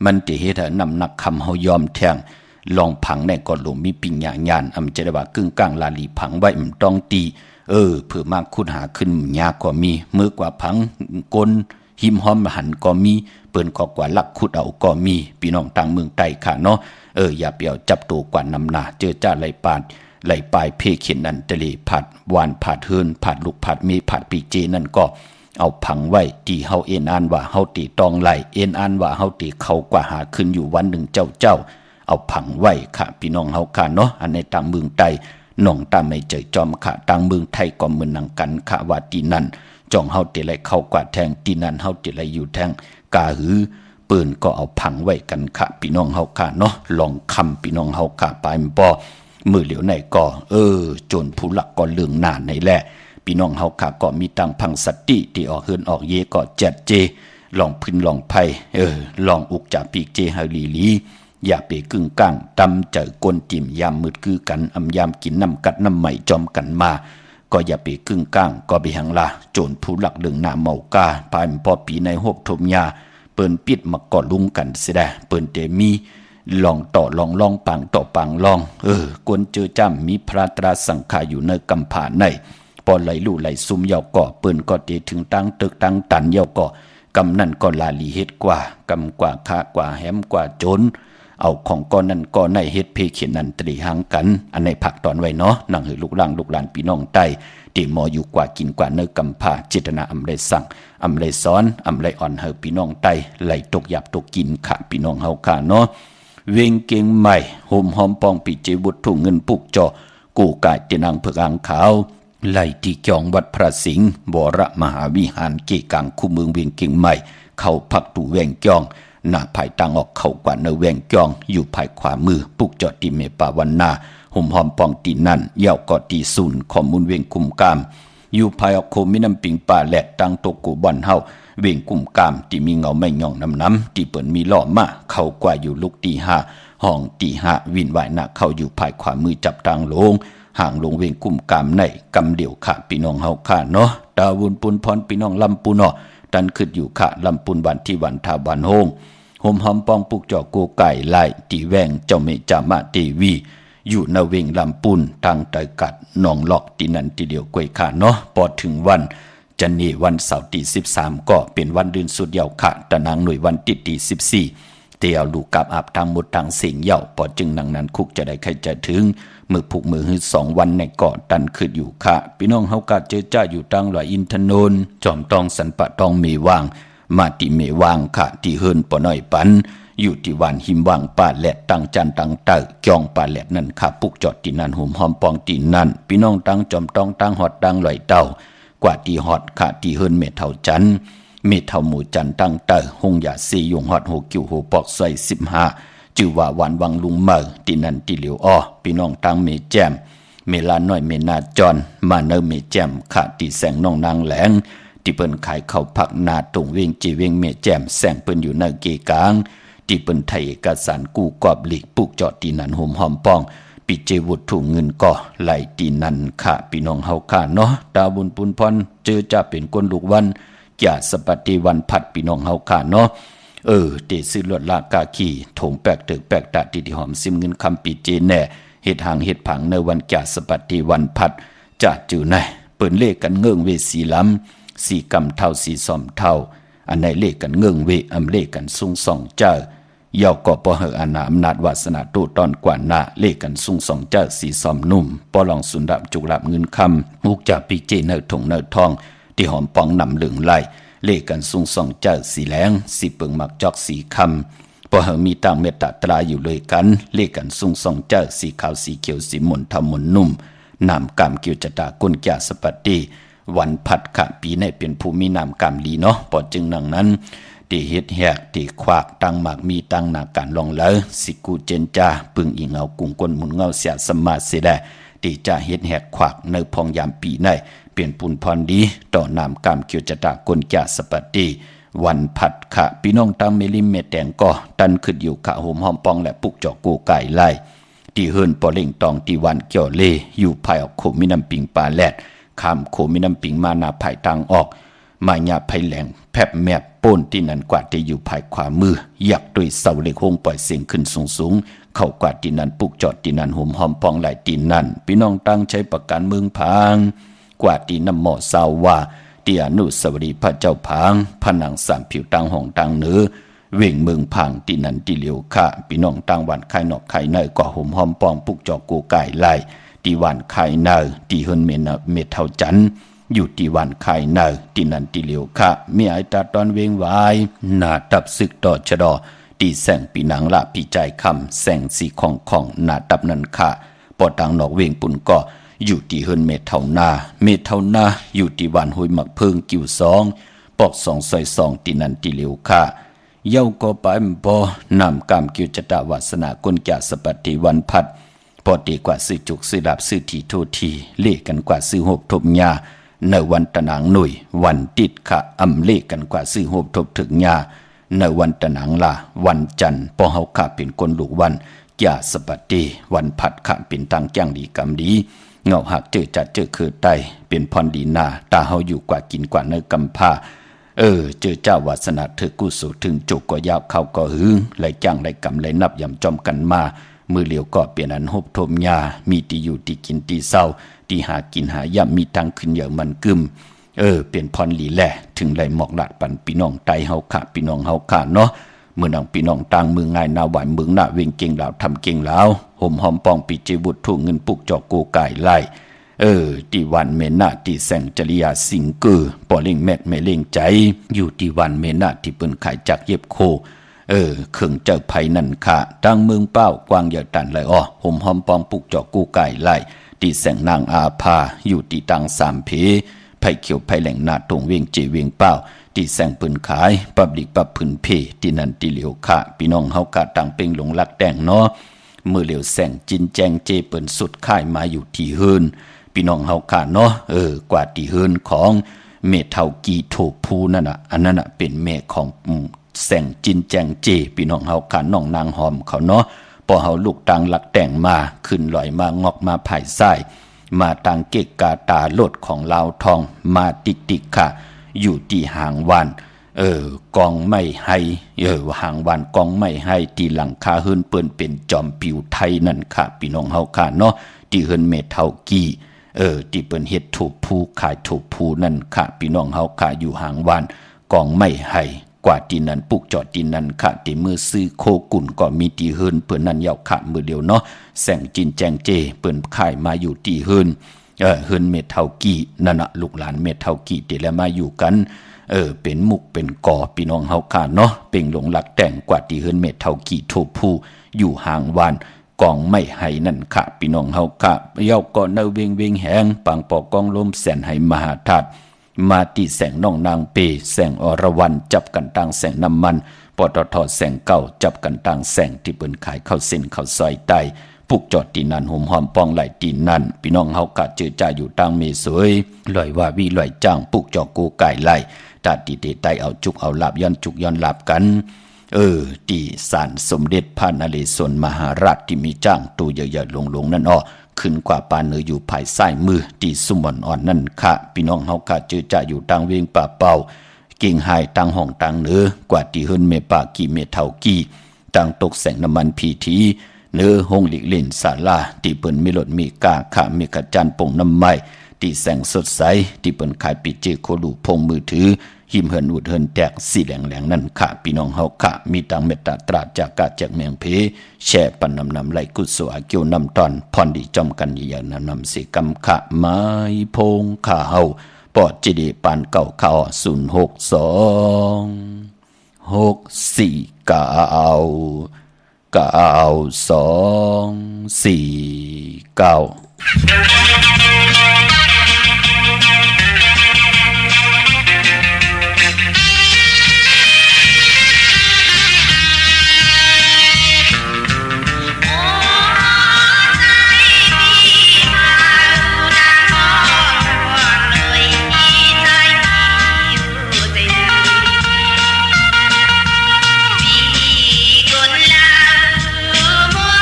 มันเตเฮ็ดให้น้ำหนักคำเฮายอมแทงลองผังในก็หลงมีปิ่งหยาญาณจะได้ว่ากึ่งกลางลาลีผังไว้มันต้องตีเพื่อมากคุดหาขึ้นยากก็มีมือกว่าผังกลหิมหอมหันก็มีเปิ้นก็กว่าลักขุดเอาก็มีพี่น้องต่างเมืองไต้ค่ะเนาะอย่าเปียวจับตัวกว่านำหน้าเจอจ้าไหลปาดไหลปลายเพเข็นนั่นตะเลผัดวานผัดเฮินผัดลูกผัดมีผัดปีเจนั่นก็เอาผังไว้ที่เฮาเอ็นอ่านว่าเฮาตีตองไหลเอ็นอ่านว่าเฮาตีเขากว่าหาขึ้นอยู่วันหนึ่งเจ้าเอาผังไว้ค่ะพี่น้องเฮาค่ะเนาะอันในต่างเมืองไต้ น้องตาไม่เจอจอมค่ะต่างเมืองไทยก็เหมือนนังกันค่ะว่าตีนั้นจ้องเฮาติไหลเข้ากว่าแทงตีนั้นเฮาติไหลอยู่แทงกาหือปืนก็เอาพังไว้กันค่ะพี่น้องเฮาค่ะเนาะลองคำพี่น้องเฮาค่ะปลายมันบ่มือเหลียวไหนก็โจรผู้หลักก็เรื่องนานในแหละพี่น้องเฮาค่ะก็มีตังพังสติที่ออกเฮือนออกเยก็แจดเจลองพื้นลองไผลองอุกจ่าปีกเจเฮาลีอย่าไปกึ่งกลางตำเจอกวนติ่มยามมืดคือกันอำยามกินน้ำกัดน้ำใหม่จอมกันมาก็อย่าไปกึ่งกลางก็ไปหังละโจรผู้หลักเรื่องหน้าเมากาพายพอปีในหกทมยาเปิ้นปิดมาก่อลุงกันเสียได้เปิ้นเตมีลองต่อลองปังต่อปังลองกวนเจอจ้ำมีพระตราสังขารอยู่ในกำผาในปอไหลลู่ไหลซุ่มเยาก่อเปิ้นก็เตถึงตั้งตึกตั้งตันเยาก่อกำนั่นก็ลาลีเฮ็ดกว่ากำกว่าค้ากว่าแหมกว่าโจรเอาของก้อนนั้นก้อนในเฮ็ดเพเขียนนันตรีหางกันอันในผักตอนไว้เนาะนั่งหือลูกหลานพี่น้องใต้ตีหมออยู่กว่ากินกว่าเนื้อกำผาเจตนาอำเลยสั่งอำเลยสอนอำเลยอ่อนเฮาพี่น้องใต้ไหลตกหยาบตกกินค่ะพี่น้องเฮาค่ะเนาะเวงเก่งใหม่ห่มหอมปองปีเจบุตรถุงเงินปุกจอกูกายตีนางเผือกอ่างขาวไหลที่จองวัดพระสิงห์บรมหาวิหารเกกังคู่เมืองเวียงเก่งใหม่เข้าพักตูแวงจองหน้าภายตังออกเข้ากว่าเนแวงจองอยู่ภายขวามือปุกจอติเมปาวันนาห่มหอมปองตีนั่นเย่าก็ตีศูนย์ข้อมูลเวียงคุมกามอยู่ภายออกโคมิน้ำปิงป่าแหลดตังโตกูบอนเฮาเวียงกุ่มกามที่มีเงาไม่ย่องน้ำที่เปิ่นมีล้อมาเข้ากว่าอยู่ลุกตีห้าห้องตีห้าวินไหวหน้าเข้าอยู่ภายขวามือจับตังลงห่างลงเวียงกุ่มกามในกำเดี่ยวค่ะพี่น้องเฮาค่ะเนาะดาวุนปุนพรพี่น้องลำปูเนาะดันขึ้นอยู่ค่ะลำปูนวันที่วันทาวันโฮงห่มหอมปองปุกจอโกไก่ไล่ตีแวงเจ้าเมจามาเตวีอยู่ในเวงลำปูนทางตะกัดหนองหลอกตีนันตีเดียวกวยค่ะเนาะพอถึงวันจันนีวันเสาร์ที่13ก็เป็นวันเดือนสุดยาวค่ะตะนางหน่วยวันติดที่14เตียวลูกกับอาบทางหมดทางเสียงเย่าพอจึงนังนั้นคุกจะได้ใครจะถึงมือผูกมือหื้อ2วันในเกาะตันขึ้นอยู่ค่ะพี่น้องเฮากะเจอจ้าอยู่ตังหลายอินทนนท์จอมตองสันปะตองเมวางมาติเมวางค่ะที่เฮิรนปอน้อยปันอยู่ที่วันหิมวางป่าแหลดตังจันตังเต่าจองป่าแหลดนั่นค่ะปุกจอดที่นั่นห่มหอมปองที่นั่นพี่น้องตังจอมตองตังหอดตังลอยเต่ากว่าที่ฮอดค่ะที่เฮิรนเมเท่าจันเมเท่าหมู่จันตังเต่าหงยาซียงฮอด6กิ้วโหปอกใส่15จื่อว่าวันวังลุงเมอที่นั่นที่เหลียวอ้อพี่น้องตังเมแจมเมลาน้อยเมนาจอนมาเนอเมแจมค่ะที่แสงน้องนางแหลงที่เปิ้นขายข้าวผักนาตรงเวงจีเวงเมแจมแสงเปิ้นอยู่ในเกกลางที่เปิ้นไทยเอกสารกู้กอบหลีกปุกจอดที่นั่นห่มหอมปองปิเจวุฒถุงเงินก็ไหลตีนันค่ะพี่น้องเฮาค่ะเนาะดาวบุญปุนพรเจอจะเป็นคนลูกวันอย่าสปัติวันพัดพี่น้องเฮาค่ะเนาะเตซื้อลวดลากาขีถงแปกตึกแปกตะที่หอมซิมเงินคำปิเจแน่เฮ็ดหางเฮ็ดผังในวันอย่าสปัติวันพัดจะจื้อไหนเปิ้นเลขกันเงื่องเวสีล้ำสีกำเท่าสีซอมเท่าอันไหนเลขกันเงื่องเวอำเลขกันซุงส่องเจ้าเย่าก็ปอเหออาณาอำนาจวาสนาตู้ตอนกว่าหน้าเลขกันซุง2เจ้าสีซอมนุ่มปอลองสุนดับจุกลับเงินคำมุกจากปีเจเนอถงเนอทองที่หอมปองนำเหลืองไหลเลขกันซุง2เจ้าสีแหลงสีเปิงมักจอกสีคำปอเหอมีต่างเมตตาตราอยู่เลยกันเลขกันซุง2เจ้าสีขาวสีเขียวสีมนทำมนนุ่มนามกามเกียวจตากุญแจสปัตติวันพัดขะปีในเป็นภูมินามกามลีเนาะปอจึงนังนั้นตีเฮ็ดแหกตีควากตั้งหมากมีตั้งนาการลองแล้วสิกูเจนจาปึงอีเงากุงก้นหมุนเงาเสียสมาเสดตีจะเฮ็ดแหกควากในพองยามปีในเปลี่ยนปุนพรดีต่อนามกามเกียวจตากลจาสปติวันพัดขะพี่น้องตามเมลิมเมแตงก็ตันขึ้นอยู่ขะโหมหอมปองและปุกจอกกูไก่ไล่ที่เฮิรนปอเล่งตองที่วันเกี่ยวเลอยู่ภายออกโคมิน้ำปิงปลาแลดข้ามโคมิน้ำปิงมานาภายทางออกมาหยาภัยแหลงแผบแมบป้นที่นั่นกว่าที่อยู่ภายขวามือยักด้วยเสาเหล็กโฮงปล่อยเสียงขึ้นสูงเข้ากว่าที่นั่นปุกจอดที่นั่นห่มหอมปองไหลที่นั่นพี่น้องตั้งใช้ประกันเมืองพางกว่าที่น้ำหมอสาวว่าที่อนุสาวรีย์พระเจ้าพางผนังสามผิวตังห้องตังเหนือเว่งเมืองพางที่นั่นที่เหลียวค่ะพี่น้องตั้งวันไข่นอกไข่ในก็ห่มหอมปองปุกจอดกูไก่ไหลที่วันไข่ในที่เฮิรนเมเท่าจันอยู่ที่วันไข่เนอที่นันติเหลียวค่ะมีไอตาตอนเวงวายหน้าตับศึกต่อชะดอตีแสงปีนังละปีใจคำแสงสีของหน้าตับนันค่ะ ปอตังนอกเวงปุ่นก็อยู่ที่เฮินเมเท่านาอยู่ที่บ้านห้วยหมักเพิงกิ่ว2ปอก2ซอย2ที่นั่นที่เหลียวค่ะเย้าก็ไปบ่นำกามกิวจตวาสนากลแก่สปฏิวันพัดพอดีกว่าซื้อจุกซื้อลาบซื้อทีโททีเลขกันกว่าซื้อหบทบยาในวันตะนางหน่วยวันติดค่ะอำเลขกันกว่าซื้อหบทบถึงยาในวันตะนางลาวันจันทร์ปอเฮาค่ะเป็นคนลูกวันแก่สปฏิวันพัดค่ะเป็นตังแจ้งดีกำดีเงาหักเจอจัดเจอคือไตเป็นพรดีนาตาเฮาอยู่กว่ากินกว่าเนื้อกำผ้าเจอเจ้าวาสนาเธอกู้สู่ถึงจุกก็ยาวเข้าก็หึงไหลจ้างไหลกำไหลนับยำจอมกันมามือเหลียวก็เปลี่ยนอันหบทมยามีตีอยู่ตีกินตีเศร้าตีหากินหาย่ำมีทางขึ้นอย่างมันกึมเปลี่ยนพรหลีแหละถึงไหลหมอกหลาดปันพี่น้องไตเฮาขาพี่น้องเฮาขาเนาะเมื่อนังพี่น้องต่างมือง่ายนาหวานเมืองหน้าเวงเก่งเหล่าทำเก่งแล้วห่มหอมปองปีเจบุตรถูกเงินปุกจอกโกไก่ไล่ที่วันเมนาที่แสงจริยาสิงเกอปอเล่งแมดไม่เล่งใจอยู่ที่วันเมนาที่เปิ้นขายจากเย็บโคเครื่องเจ้าไผนั่นค่ะตั้งเมืองเป้ากวางอย่าตันเลยห่มหอมปองปุกจอกกูไก่ไล่ที่แสงนางอาภาอยู่ที่ตังสามเพไผเขียวไผแหล่งนาตรงเวียงเจเวียงเป้าที่แสงปืนขายปับลิกปับพื้นเพที่นั่นที่เหลียวค่ะพี่น้องเฮากะตังเป่งหลงลักแดงเนาะมือเหลียวแสงจินแจงเจเปิ้นสุดค่ายมาอยู่ที่เฮินพี่น้องเฮาค่ะเนาะกว่าที่เฮินของเมเท่ากีโถภูนั่นน่ะอันนั้นน่ะเป็นแม่ของแสงจินแจงเจพี่น้องเฮาค่ะน้องนางหอมเขาเนาะพอเฮาลูกตังลักแต่งมาขึ้นลอยมางอกมาภายซ้ายมาตังเกกกาตาโลดของลาวทองมาติกค่ะอยู่ที่หางวานกองไม่ให้หางวานกองไม่ให้ที่หลังคาเฮินเปิ้นเป็นจอมปิวไทยนั่นค่ะพี่น้องเฮาค่ะเนาะที่เฮินเมเท่ากีที่เปิ้นเฮ็ดถูกภูขายถูกภูนั่นค่ะพี่น้องเฮาค่ะอยู่หางวานกองไม่ให้กว่าที่นั้นปุกจอดที่นั้นค่ะที่มือซื้อโคกุ่นก็มีที่เฮินเปิ้นนั่นยาวค่ะมือเดียวเนาะแสงจินแจงเจเปิ้นขายมาอยู่ที่เฮินเฮินเมเท่ากีนั่นน่ะลูกหลานเมเท่ากีที่แล้วมาอยู่กันเป็นมุกเป็นก่อพี่น้องเฮาค่ะเนาะเป่งหลงหลักแต่งกว่าที่เฮินเมเท่ากีโทภูอยู่หางวานกองไม่ให้นั่นค่ะพี่น้องเฮาค่ะเย้าก็เนเวงเวงแหงปังปอกองลมแสนให้มหาธาตุมาที่แสงน้องนางเปแสงอรวรรณจับกันต่างแสงน้ำมันปตทแสงเก่าจับกันต่างแสงที่เปิ้นขายข้าวเส้นข้าวซอยไตปุกจอดตีนันหอมหอมปองไหลตีนันพี่น้องเฮากะเจอจ่าอยู่ต่างเมสวยลอยว่าวิลอยจ้างปุกจอกกูไก่ไหลตาตีเตไตเอาจุกเอาลาบย้อนจุกย้อนลาบกันที่ศาลสมเด็จพระนเรศวรมหาราชที่มีจ้างตัวใหญ่ๆลงๆนั่นขึ้นกว่าปานเนืออยู่ภายซ้ายมือที่สุมอ่อนนั่นค่ะพี่น้องเฮากะเจอจ่าอยู่ต่างเวียงป่าเป่ากิ่งหายต่างห้องต่างเนือกว่าที่เฮิรนเมปากีเมเท่ากีต่างตกแสงน้ำมันพีทีเนื้อห้องหลีกเล่นศาลาที่เปิ้นมีรถมีกาค่ะมีกระจานป่งน้ำไม้ที่แสงสดใสที่เปิ้นขายปิเจโคลูพงมือถือหิมเฮินอุดเฮินแตกสีแหลงๆนั่นค่ะพี่น้องเฮาค่ะมีตังเมตตาตราจากกาจากเมียงเพแช่ปันนำไหลกุศลเกี่ยวนำตอนพรดีจอมกันอย่างนำสิกำค่ะไม้พงข้าเฮาปอดจิดีปานเก่าข้า06249 Hãy subscribe cho kênh Ghiền Mì Gõ để không bỏ lỡ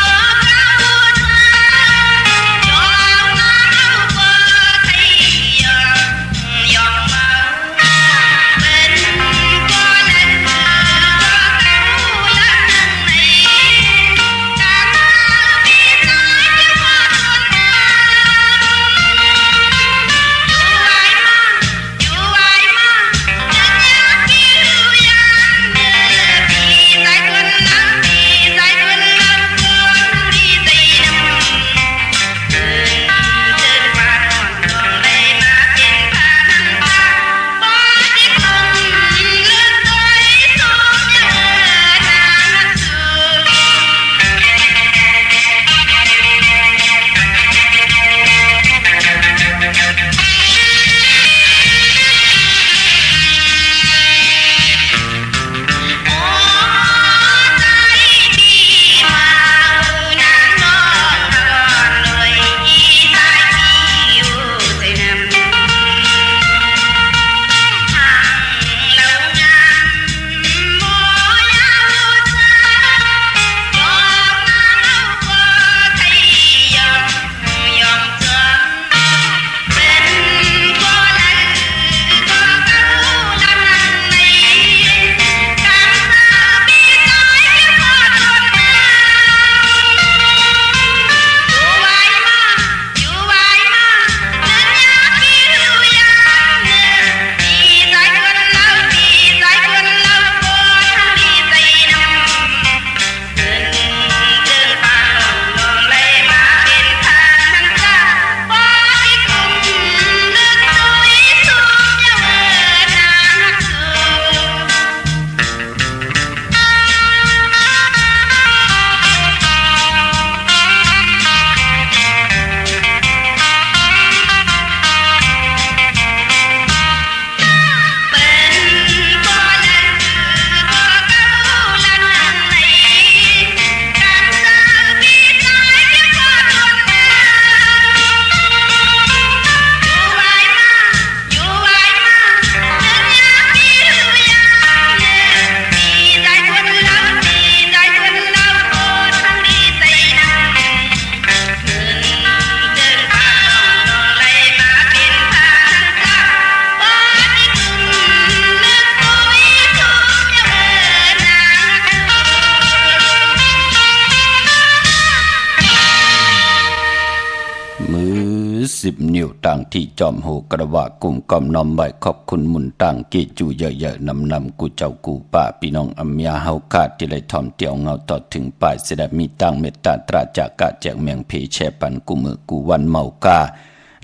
10 นิ้วต่างที่จอมโหกระว่ากุ่มกอมน้อมไว้ขอบคุณมุนต่างเกจูเยอะๆนำกูเจ้ากูป้าพี่น้องอัมยาเฮาคาดที่ไหลทอมเตียวเงาต่อถึงปลายเสด็จมีตั้งเมตตาตราจากกะแจกเมียงเพแชปันกูมือกูวันเมากา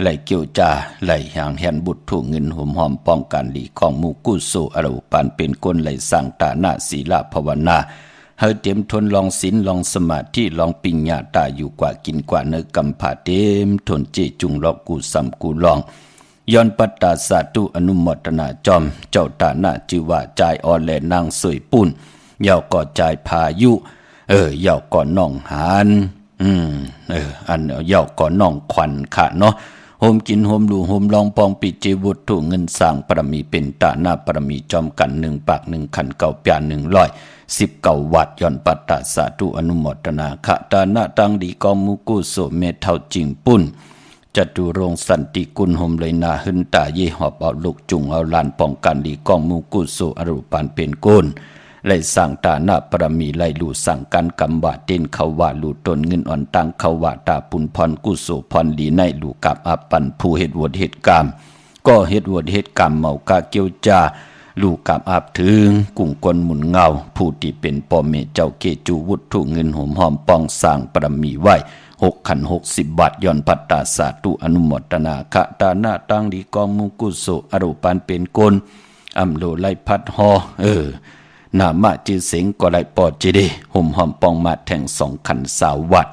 ไหลเกี่ยวจาไหลหางแหนบุตรถูกเงินหอมหอมป้องกันหลีของมูกุโซอรุปันเป็นก้นไหลสั่งตาหน้าศีลาภาวนาเฮาเต็มทนลองศีลลองสมาธิลองปิญญาตาอยู่กว่ากินกว่าเนื้อกำผาเต็มทนเจจุงลอกกูซ้ำกูลองย้อนปัตตาสาธุอนุโมทนาจอมเจ้าตาหน้าจือว่าใจอ่อนแลนางสวยปุ่นเยาก่อใจพายุเยาก่อนน้องหานอันเยาก่อนน้องขวัญค่ะเนาะโฮมกินโฮมดูโฮมลองปองปิจิวุตถุเงินสร้างปรมีเป็นตาหน้าปรมีจอมกัน1 ปาก1 ขันเก่าปยา119 วัดย้อนปัตตาสาธุอนุโมทนาขะตาหน้าตังดีกองมุกุโสเมเท่าจิงปุ่นจตุรงสันติกุลโฮมเลยนาหึนตาเยหอบเอาลูกจุงเอาลานป้องกันดีกองมุกุโสอรูปันเป็นโกนไล่สั่งตาหน้าปรมีไล่ลู่สั่งกันกำว่าเต้นเขาว่าลู่ตนเงินอ่อนตังเขาว่าตาปุนพรกุโสพรลีในลู่กับอาปันผู้เหตุวดเหตุกรรมก็เหตุวดเหตุกรรมเมากาเกียวจาลูกกับอาบถึงกุ่งกลหมุนเงาผู้ที่เป็นพ่อเมเจ้าเกจูวุฒุเงินหอมหอมปองสร้างปรมีไว้6 ขัน 60 บาทย้อนปัตตาสาธุอนุโมทนาขะตาหน้าตังดีกองมุกุโสอรูปันเป็นกลอำโลไลพัดฮอนามาจือเสงก็ไลปอดเจเดห่มหอมปองมาแทง2 ขัน20 วัด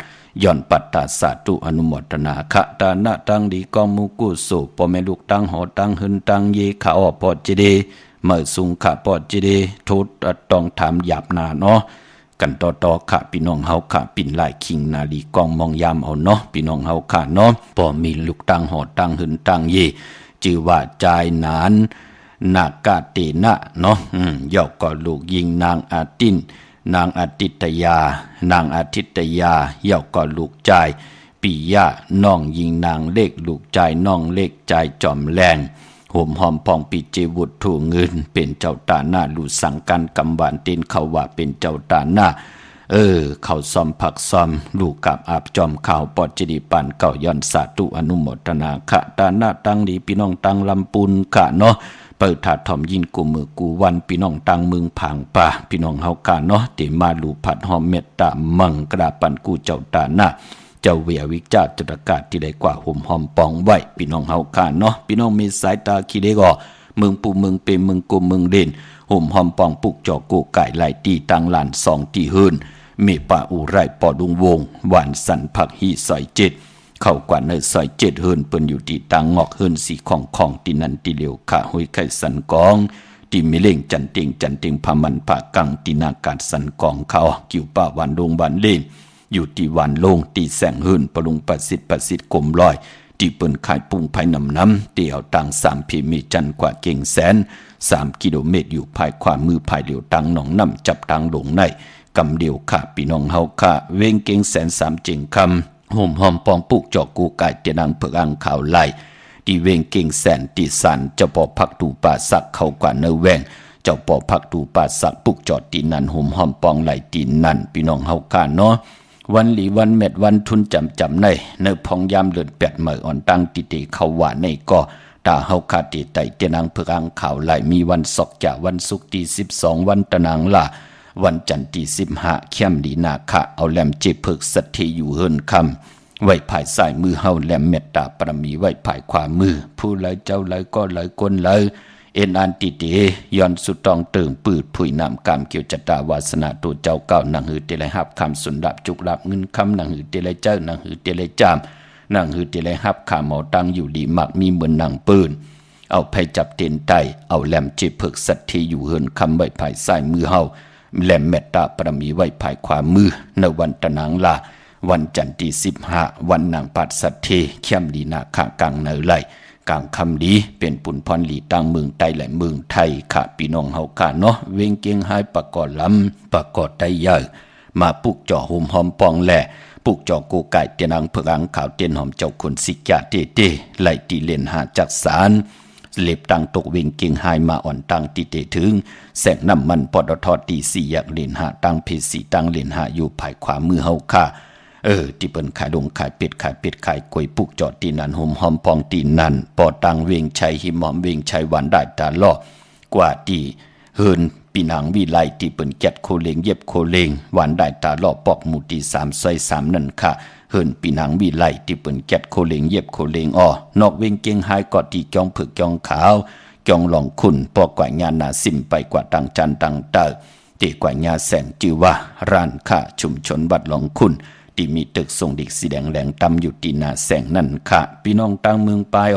ย้อนปัตตาสาธุอนุโมทนาขะตาหน้าตังดีกองมุกุโสพ่อแม่ลูกตังหอตังหึนตังเยขาอปอดเจเดเมื่อสุงขะปอดจิเดโทษต้องถามหยาบนาเนาะกันต่อขะพี่น้องเฮาขะปิ่นลายคิงนาลีกองมองยามเอาเนาะพี่น้องเฮาขะเนาะพอมีลูกตังหอตังหึนตังเยจือว่าจายนานนากาเตนะเนาะย่อก็ลูกยิงนางอาตินนางอาทิตยานางอาทิตยาย่อก็ลูกจายปิยะน้องยิงนางเล็กลูกจายน้องเล็กจายจอมแรงห่มหอมพองปิเจวุฒถูเงินเป็นเจ้าตาหน้าลู่สั่งกันกำหวานเต้นเขาว่าเป็นเจ้าตาหน้าเขาซ้อมผักซ้อมลูกกับอาบจอมข่าวปอดจดีปันเก่าย้อนสาธุอนุโมทนาขะตาหน้าตั้งดีพี่น้องตั้งลำปุนขะเนาะเปิดถาดถ่อมยินกูมือกูวันพี่น้องตั้งเมืองผางป่าพี่น้องเฮากะเนาะเตมาลูผัดหอมเมตตามังกระปันกูเจ้าตาหน้าเจ้าเวียวิจารจุดอากาศที่ได้กว่าห่มหอมปองไว้พี่น้องเฮาคาเนาะพี่น้องมีสายตาคิดได้ก็เมืองปูเมืองเปเมืองกุมเมืองเด่นห่มหอมปองปุกจอกูไก่ไหลตีตังลาน2 ตีหืนเมป่าอุไรปอดุงวงหวานสันผักฮีซอย7เข้ากว่าเนซอย7หืนเปิ้นอยู่ที่ตังงอกหืนสีของตีนันตีเหลียวขาห้อยไข่สันกองที่มีเล่งจันเต็งพามันผากังตีนาการสันกองเขากิ่วป่าวันดงวันเล่นอยู่ที่วันลงตีแสงหืนปรุงประสิทธิ์กลมลอยที่เปิ้นขายปุงภายน้ำเตี่ยวตัง3 พีมีจันกว่าเก่งแสน3 กิโลเมตรอยู่ภายขวามือภายเหลียวตังหนองน้ำจับตังหลงในกำเดียวขาพี่น้องเฮาขาเวงเก่งแสน3 เจงคำห่มหอมปองปุกจอกกูไก่เตียนังเผือกอังข่าวไหลที่เวงเก่งแสนตีสันเจ้าปอพักตูป่าสักเข้ากว่าเนแวงเจ้าปอพักตูป่าสักปุกจอดตีนันห่มหอมปองไหลตีนันพี่น้องเฮาขาเนาะวันหลีวันเม็ดวันทุนจำในเนื้อพองยามเลือดเป็ดเหมืออ่อนตั้งติเตเขาว่าในก็ตาเฮาคาติไตเตนังเพื่ออังข่าวไหลมีวันศกจ่าวันศุกร์ที่12วันตะนางล่ะวันจันทร์ที่15เข้มดีนาคะเอาแหลมเจเพิกสัตทีอยู่เฮินคำไว้ภายซ้ายมือเฮาแหลมเมตตาปรมีไว้ภายขวามือผู้ไหลเจ้าไหลก็ไหลก้นไหลเอ็นอันติเตย้อนสุดตองเติมปืดผุยน้ำกามเกี่ยวจัตตาวาสนาตัวเจ้าเก่านังหือเตลัยหับคำสุนดับจุกลับเงินคำนังหือเตลัยเจ้านังหือเตลัยจามนังหือเตลัยหับขาหมอตังอยู่ดีมักมีเหมือนนังปืนเอาไผจับเต็นไตเอาแหลมเจ็บเพิกสัตทีอยู่เฮินคำไว้ภายซ้ายมือเฮาแหลมเมตตาปรมีไว้ภายขวามือในวันตะนางลาวันจันทร์ที่15วันนางปัดสัตทีเข้มดีนาคากลางเนไหลกลางคำดีเป็นปุ่นพรหลีตังเมืองไต้และเมืองไทยค่ะพี่น้องเฮาค่ะเนาะเวงเกียงหายประกอบลำประกอบไต้ใหญ่มาปุกจ่อห่มหอมปองแหล่ปุกจ่อกูไก่เตียนังเผือกอังข่าวเตียนหอมเจ้าคนสิกะเตไหลตีเล่นหาจักสารเล็บตังตกเวงเกียงหายมาอ่อนตังตีเตถึงแสงน้ำมันปตทตี4อยากเล่นหาตังเพสีตังเล่นหาอยู่ภายขวามือเฮาค่ะ ที่เปิ้นขายดงขายเป็ดขายกล้วยปุกจอดตีนั่นหอมหอมปองตีนั่นปอตังเวงชัยหิมหอมเวงชัยหวานได้ตาล้อกว่าที่เฮินปีนังวิไลที่เปิ้นแกดโคเลงเย็บโคเลงหวานได้ตาล้อปอกหมู่ที่3ซอย3นั่นค่ะเฮินปีนังวิไลที่เปิ้นแกดโคเลงเย็บโคเลงนอกเวงเกียงไฮกอดที่จองผึกจองขาวจองหลองคุณปอกว่าญานาซิมไปกว่าตังจันตังเตอตีกว่าญาแสงจือว่าร้านค้าชุมชนวัดหลองคุณที่มีตึกทรงดิกสีแดงแหลงตำอยู่ที่หน้าแสงนั่นค่ะพี่น้องต่างเมืองปลาย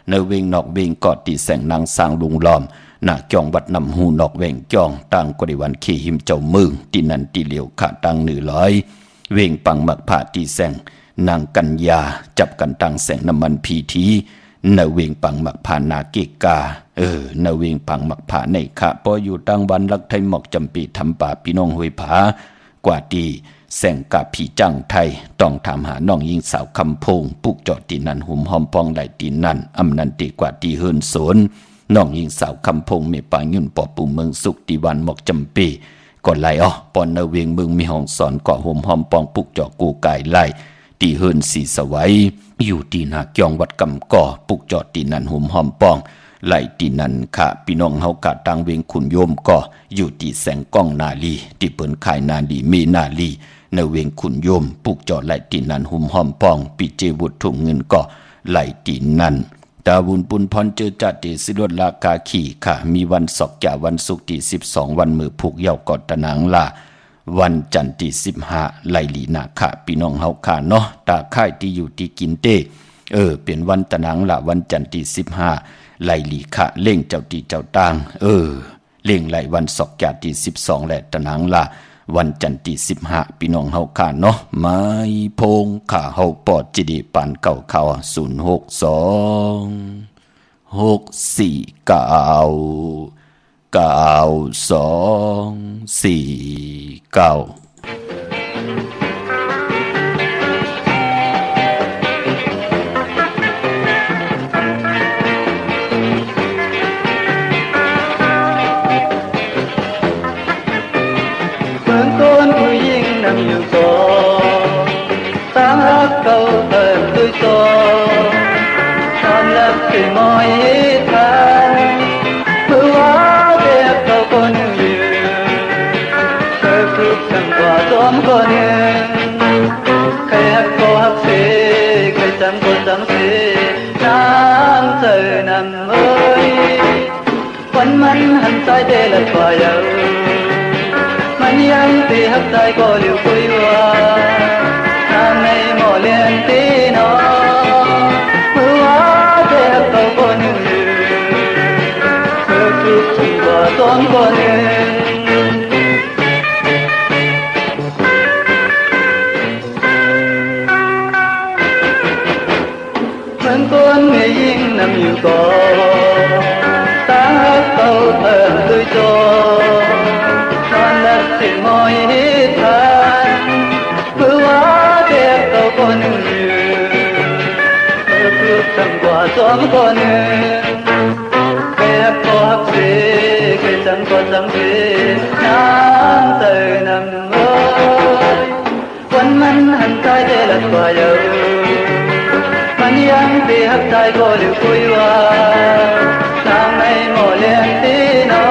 ในเวงนอกเวงกอดที่แสงนางสร้างลุงล้อมหน้าจองวัดนำหูนอกเวงจองต่างกว่าวันขี่หิมเจ้าเมืองที่นั่นที่เหลียวขาต่าง100เวงปังหมักผ่าที่แสงนางกัญญาจับกันต่างแสงน้ำมันพีทีในเวงปังหมักผ่านาเกกาในเวงปังหมักผ่าในค่ะพออยู่ต่างวันลักไทยหมอกจำปีทำป่าพี่น้องห้วยผากว่าที่แสงกาผีจังไทยต้องถามหาน้องยิงสาวคำพงปุกจอดตีนันหุ่มหอมปองไหลตีนันอำนันตีกว่าตีเฮินสนน้องยิงสาวคำพงเมปายุ่นปอปูเมืองสุขตีวันหมอกจำปีก่อนไหลปอนเนเวียงเมืองมีห้องสอนเกาะหุ่มหอมปองปุกจอกูกายไหลตีเฮินสีสวัยอยู่ตีนาจองวัดกำก่อปุกจอดตีนันหุ่มหอมปองไหลตีนันค่ะพี่น้องเฮากะตังเวียงขุนโยมก็อยู่ตีแสงก้องนาลีที่เปิ้นขายนาลีมีนาลีในเวงขุนโยมปุกจอดไหลตีนันหุ่มหอมปองปีเจวุฒถุงเงินก็ไหลตีนันตาบุญปุนพรเจอจัดเดสิลดลากาขี่ค่ะมีวันศกจ่าวันศุกร์ที่12วันมือผูกเยาวกอดตะนางลาวันจันทร์ที่15ไหลลีนาค่ะพี่น้องเฮาค่ะเนาะตาค่ายที่อยู่ที่กินเต้เป็นวันตะนางละวันจันทร์ที่15ไหลลีค่ะเล่งเจ้าตีเจ้าตางเล่งไหลวันศกจ่าที่12และตะนางลาวันจันทร์ที่15พี่น้องเฮาค่ะเนาะไม้พงข่าเฮาปอดจิดีปานเก่าเขา06294 มันหันใจเดลัดฝ่ายมันยังตีหักใจก็เหลียวคุยว่าทางในหม้อเลียนตีนอเมื่อว่าเด็กเขาคนหนึ่งเธอคือฉันว่าต้นคนหนึ่งเหมือนคนไม่ยิ่งนำอยู่ก่อนcâu thơm tươi cho non đất tình môi hít than cứ hóa đẹp câu con nhiều thơ cướp thầm quả xóm con cây có hấp xế cây trắng có trắng xế nắng trời nằm ơi quanh mắn hẳn trái để lật quả dầuมันยังตีหักใจก็เดือดคุยว่าทางในหม้อเลี้ยงตีนอ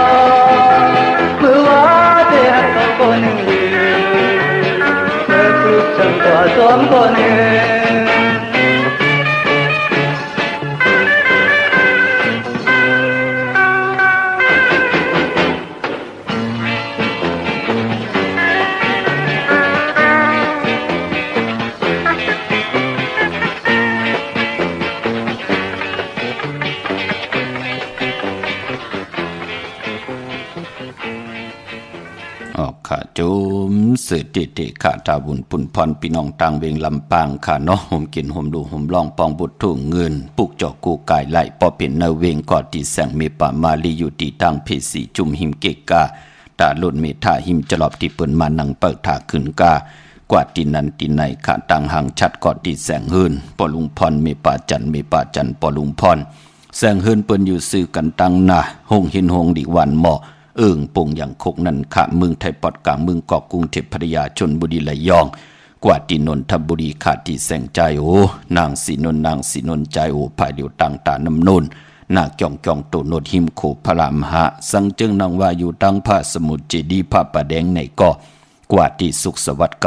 เมื่อว่าตีหักเขาคนหนึ่งเมื่อครุกฉันก็สวมคนหนึ่งจุมสือติติขาตาบุญปุ่นพรพี่น้องต่างเวงลำปางค่ะเนาะห่มกินห่มดูห่มลองปองบุตรถุงเงินปุกจอกกูกายไหลปอเป็นเนเวงกอดที่แสงมีป่ามาลีอยู่ที่ทางเพสีจุมหิมเกกาตาลุนเมธาหิมจลอบที่เปิ้นมานังเปิดถาขึ้นกากว่าที่นั้นที่ไหนขาต่างห่างชัดกอดที่แสงเฮินปอลุงพรมีป่าจันปอลุงพรแสงเฮินเปิ้นอยู่ซื้อกันตั้งหน้าหงหินหงดิวันหมอปงอย่างคกนั่นค่ะเมืองไทยปอดกลางเมืองเกาะกรุงเทพพัทยาชลบุรีระยอง กว่าที่นนทบุรีขาดที่แสงใจโอนางสีนนใจโอภายเดียวต่างตาน้ำนนนาเกี่ยงโตโนดหิมโคพระมหาสังจึงนางว่าอยู่ตั้งพระสมุทรเจดีย์พระประแดงในก่อกว่าที่สุขสวัสดิ์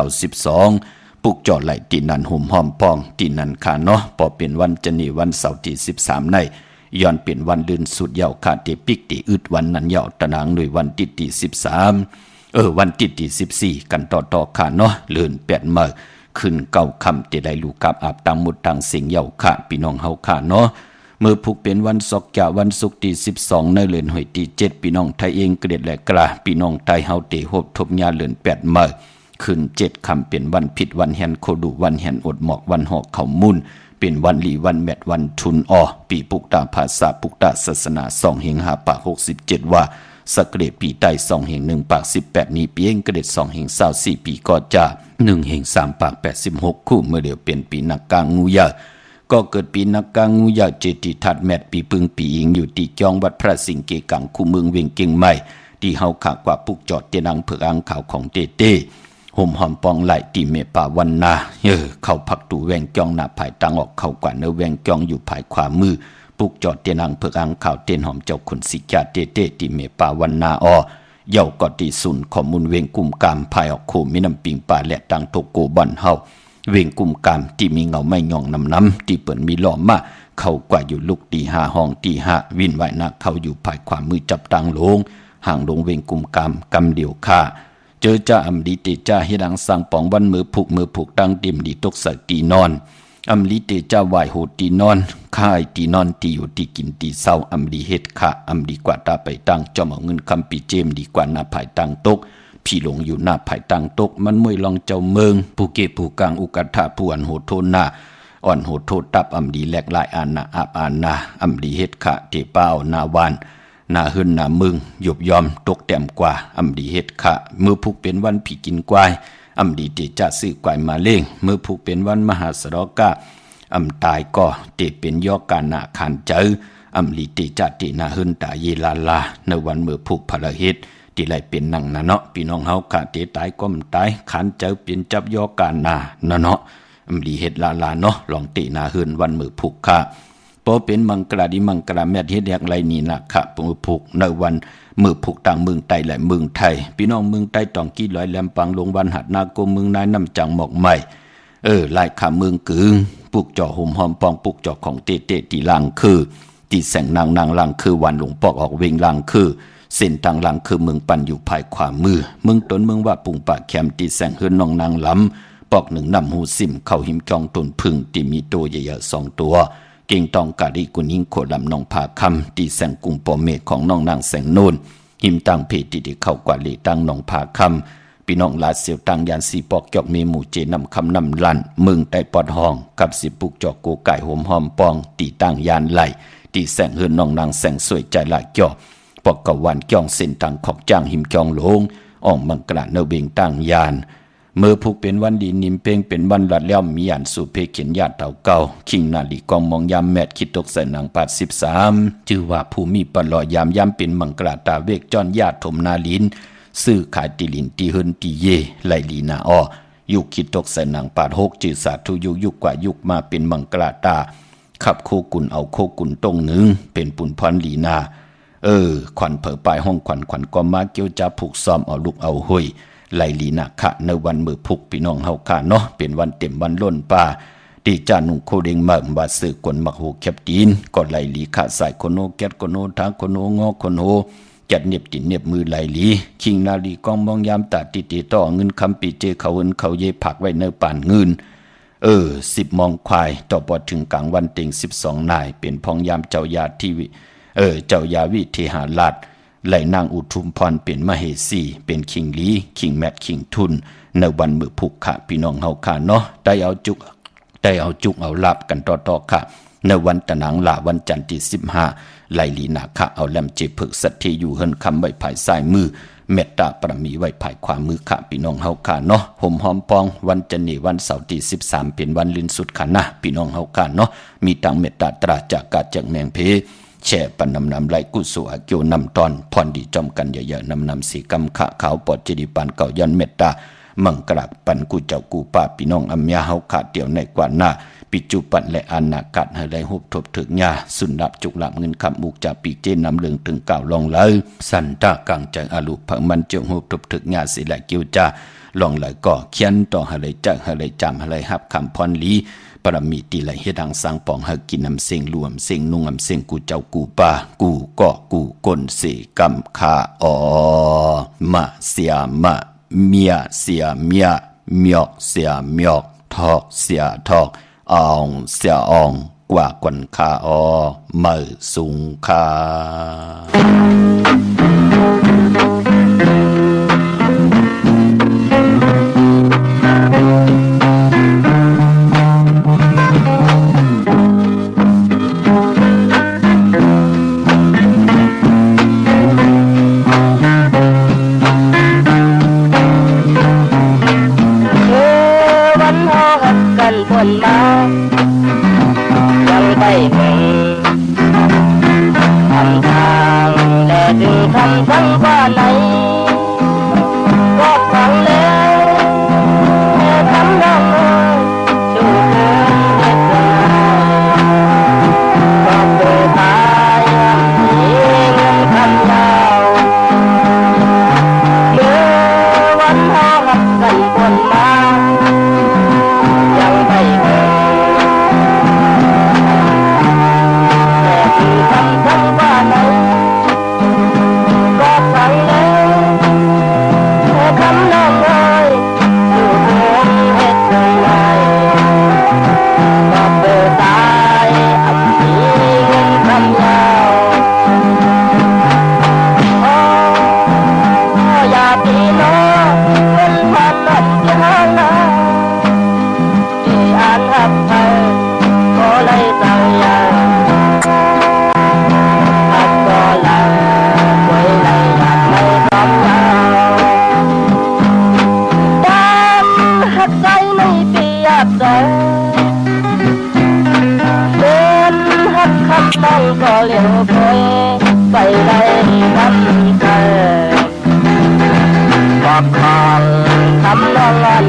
92ปุกจอไหลที่นันหุ่มหอมปองที่นันคาเนาะพอเป็นวันจันทร์วันเสาร์ที่13ในย้อนเป็นวันลื่นสุดยาวขาดที่ปิกที่อึดวันนั้นยาวตะนางหน่วยวันที่13วันที่14กันต่อขาเนาะเลื่อน8มื้อขึ้นเก้าค่ำที่ได้ลูกกับอาบตังมุดตังสิงยาวขาพี่น้องเฮาขาเนาะเมื่อผูกเป็นวันศกจาวันศุกร์ที่12ในเดือนหอยที่7พี่น้องไทยเองเกลียดและกระพี่น้องไทยเฮาเตโฮบทบญาเดือน8มื้อขึ้น7ค่ำเป็นวันผิดวันแห่นโคดุวันแห่นอดหมอกวันหอกเขามุ่นเป็นวันลีวันแมดวันทุนปีปุกตาภาษาปุกตาศาสนา2เหงหาปาก67ว่าสกเกรดปีใต้2เหง1ปาก18นี้ปีเองเกรด2เหง24ปีก็จะ1เหง3ปาก86คู่เมื่อเดียวเป็นปีนักกางงูยาก็เกิดปีนักกางงูยาเจติทัดแมดปีปึงปีอิงอยู่ที่จองวัดพระสิงเกกังคู่เมืองเวียงเก่งใหม่ที่เฮาขากว่าปุกจอดเตนังเผือกอังข่าวของเต้ห่มหอมปองไหลตีเมป่าวันนาเข้าพักตูแวงจองหน้าภายตังออกเข้ากว่าเนื้อแวงจองอยู่ภายขวามือปุกจอดเตียนังเผือกอังข่าวเตียนหอมเจ้าคนสิจาเต้ตีเมป่าวันนาเย่าก็ตีสุนข้อมูลเวงกุมกามภายออกโคมีน้ำปิงป่าและตังโตโกบันเฮาเวงกุมกามที่มีเงาไม่ย่องน้ำที่เปิ่นมีล้อมมาเข้ากว่าอยู่ลุกตี5ห้องตี5วินไว้นักเข้าอยู่ภายขวามือจับตังลงห่างลงเวงกุมกามกำเดียวค่าเจอจ้าอำลีเตจ้าเฮดังสังปองวันมือผูกตั้งดิมดีตกใส่ตีนอนอำลีเตจ้าไหวโหตีนอนค่ายตีนอนตีอยู่ตีกินตีเศร้าอำลีเฮ็ดค่ะอำลีกว่าตาไปตั้งจอมเอาเงินคำปีเจมดีกว่าหน้าภายตั้งตกพี่หลงอยู่หน้าภายตั้งตกมันมวยลองเจ้าเมืองผู้เก็บผู้กลางอุกัฏฐะผู้อันโหดโทนหน้าอ่อนโหดโทษตับอำลีแหลกลายอานาอาบอานาอำลีเฮ็ดค่ะเตเป้าหน้าวานนาหึนนามึงหยบยอมตกแต้มกว่าอำดีเฮ็ดค่ะมือผูกเป็นวันผีกินกวายอำดีเตจะซื้อกวายมาเล่งมือผูกเป็นวันมหาสรกะอำตายก็เตเป็นยอกานาขันเจออำลีเตจะเตนาหึนตาเยลาลาในวันมือผูกพระเฮ็ดที่ไรเป็นนั่งนะเนาะพี่น้องเฮาค่ะเตตายก็มตายขันเจอเป็นจับยอกานาเนาะอำลีเฮ็ดลาลาเนาะลองเตนาหึนวันมือผูกค่ะพอเป็นมังกรดิมังกรแม่เฮ็ดอย่างไรนี่นะคะมือผูกในวันมือผูกต่างเมืองไทยและเมืองไทยพี่น้องเมืองไทยต้องกี้ลอยแหลมปังลงวันหัดนาโกเมืองนายน้ำจังหมอกใหม่ลายขาเมืองกึงปุกจ่อห่มหอมปองปุกจ่อของเตตีลางคือตีแสงนางลางคือวันหลวงปอกออกเวงลางคือเส้นทางลางคือเมืองปันอยู่ภายขวามือเมืองต้นเมืองว่าปุงปากแคมตีแสงเฮือนน้องนางล้ำปอกหนึ่งนำหูซิมเข้าหิมจองต้นพึ่งที่มีตัวใหญ่ๆ2ตัวเก่งตองกาดีกุนิงโคลำน้องผาคำตีแสงกุงปอเมฆของน้องนางแสงโนนหิมตังเพติที่เข้ากว่าลีตังน้องผาคำพี่น้องลาเสียวตังยานสีปอกจอกเมหมู่เจนำคำนำลันมึงไตปอดห้องกับสิปุกจอกโกไก่หอมหอมปองตีตังยานไหลตีแสงเฮือนน้องนางแสงสวยใจละจอปอกกะวันจ้องเส้นตังขอกจ้างหิมจองหลงอ่องมังกระเนเบงตังยานเมื่อผูกเป็นวันดีนิมเป้งเป็นวันหลัดแล้วมีอันสู่เพเขียนญาติเต่าเก่าคิงนาลีกองมองยามแมดคิดตกใส่นาง83ชื่อว่าผู้มีปลอยยามย้ำเป็นมังกราตาเวกจอนญาติถมนาลินซื้อขายติลินตีเฮินตีเยไลลีนายุคคิดตกใส่นาง86จือสาธุยุคกว่ายุคมาเป็นมังกราตาขับโคกุนเอาโคกุนตรงหนึ่งเป็นปุ่นพรลีนาขวัญเผอปลายห้องขวัญก็มาเกี่ยวจะผูกซ้อมเอาลูกเอาห้ยไลลีนาคะในวันมือผูกพี่น้องเฮาค่ะเนาะเป็นวันเต็มวันล้นป่าดีจานุงโคเดงมาบาสื่อกวนมักโหแคบตีนก็ไลลีคะใส่โคโนแกดโคโนทางโคโนงอโคโนจัดเน็บติเน็บมือไลลีคิงนาลีกองมองยามตาติต่อเงินคำปีเจเขาเอินเขาเยผักไว้ในป่านเงิน10 มองควายต่อปอถึงกลางวันเต็ง12 นายเป็นพองยามเจ้ายาที่เจ้ายาวิเทหาลาดไหลนางอุทุมพรเป็นมเหสีเป็นคิงลีคิงแมทคิงทุนในวันมือผูกค่ะพี่น้องเฮาค่ะเนาะได้เอาจุกเอาลาบกันต่อค่ะในวันตะหนังลาวันจันทร์ที่15ไหลลีนาค่ะเอาแลมเจผึกสัตที่อยู่เฮินคำไว้ภายซ้ายมือเมตตาปรมีไว้ภายขวามือค่ะพี่น้องเฮาค่ะเนาะห่มหอมปองวันจันทร์วันเสาร์ที่13เป็นวันลิ้นสุดค่ะนะพี่น้องเฮาค่ะเนาะมีตังเมตตาตราจากกาจากแมงเพแช่ปันนำไหลกุศลเกี่ยวนำตอนพรดีจอมกันเยอะๆนำสีกำขะขาวปอดเจดีปานเก่ายันเมตตา มังกรักปันกูเจ้ากูป้าพี่น้องอัมยาเฮาขาดเดียวในกว่าหน้าปิจุปันและอนาคตให้ได้หุบทบถึงยาสุนดับจุกหลับเงินคำมุกจากปีเจนนำเลืองถึงเก่าลองเลยสันตากังใจอาลุพังมันเจียงหุบทบถึงยาสิแลเกียวจ้าลองเลยก็เขียนต่อให้เลยจักให้เลยจำให้เลยฮับคำพรลีปรมีตีไหลเฮ็ดดังสังปองให้กินน้ำเสียงรวมเสียงนุ่งน้ำเสียงกูเจ้ากูป้ากูก็กูกนเสกำคาออมาเสียมาเมียเสียเมียเมียกเสียเมียกทอกเสียทอกอองเสียอองกว่ากวนคาออมือสูงคาคนมายังได้เห็นทำทางและถึงคำสั่งว่าไหนก็ฟังแล้วแม่ทำน้องสู่เธอเด็ดเกินก็เปิดตายเองคำยาวเมื่อวันหอหักกันคนมาก็เลี้ยวไปไปได้กันเธอบอกคอนทำนองอัน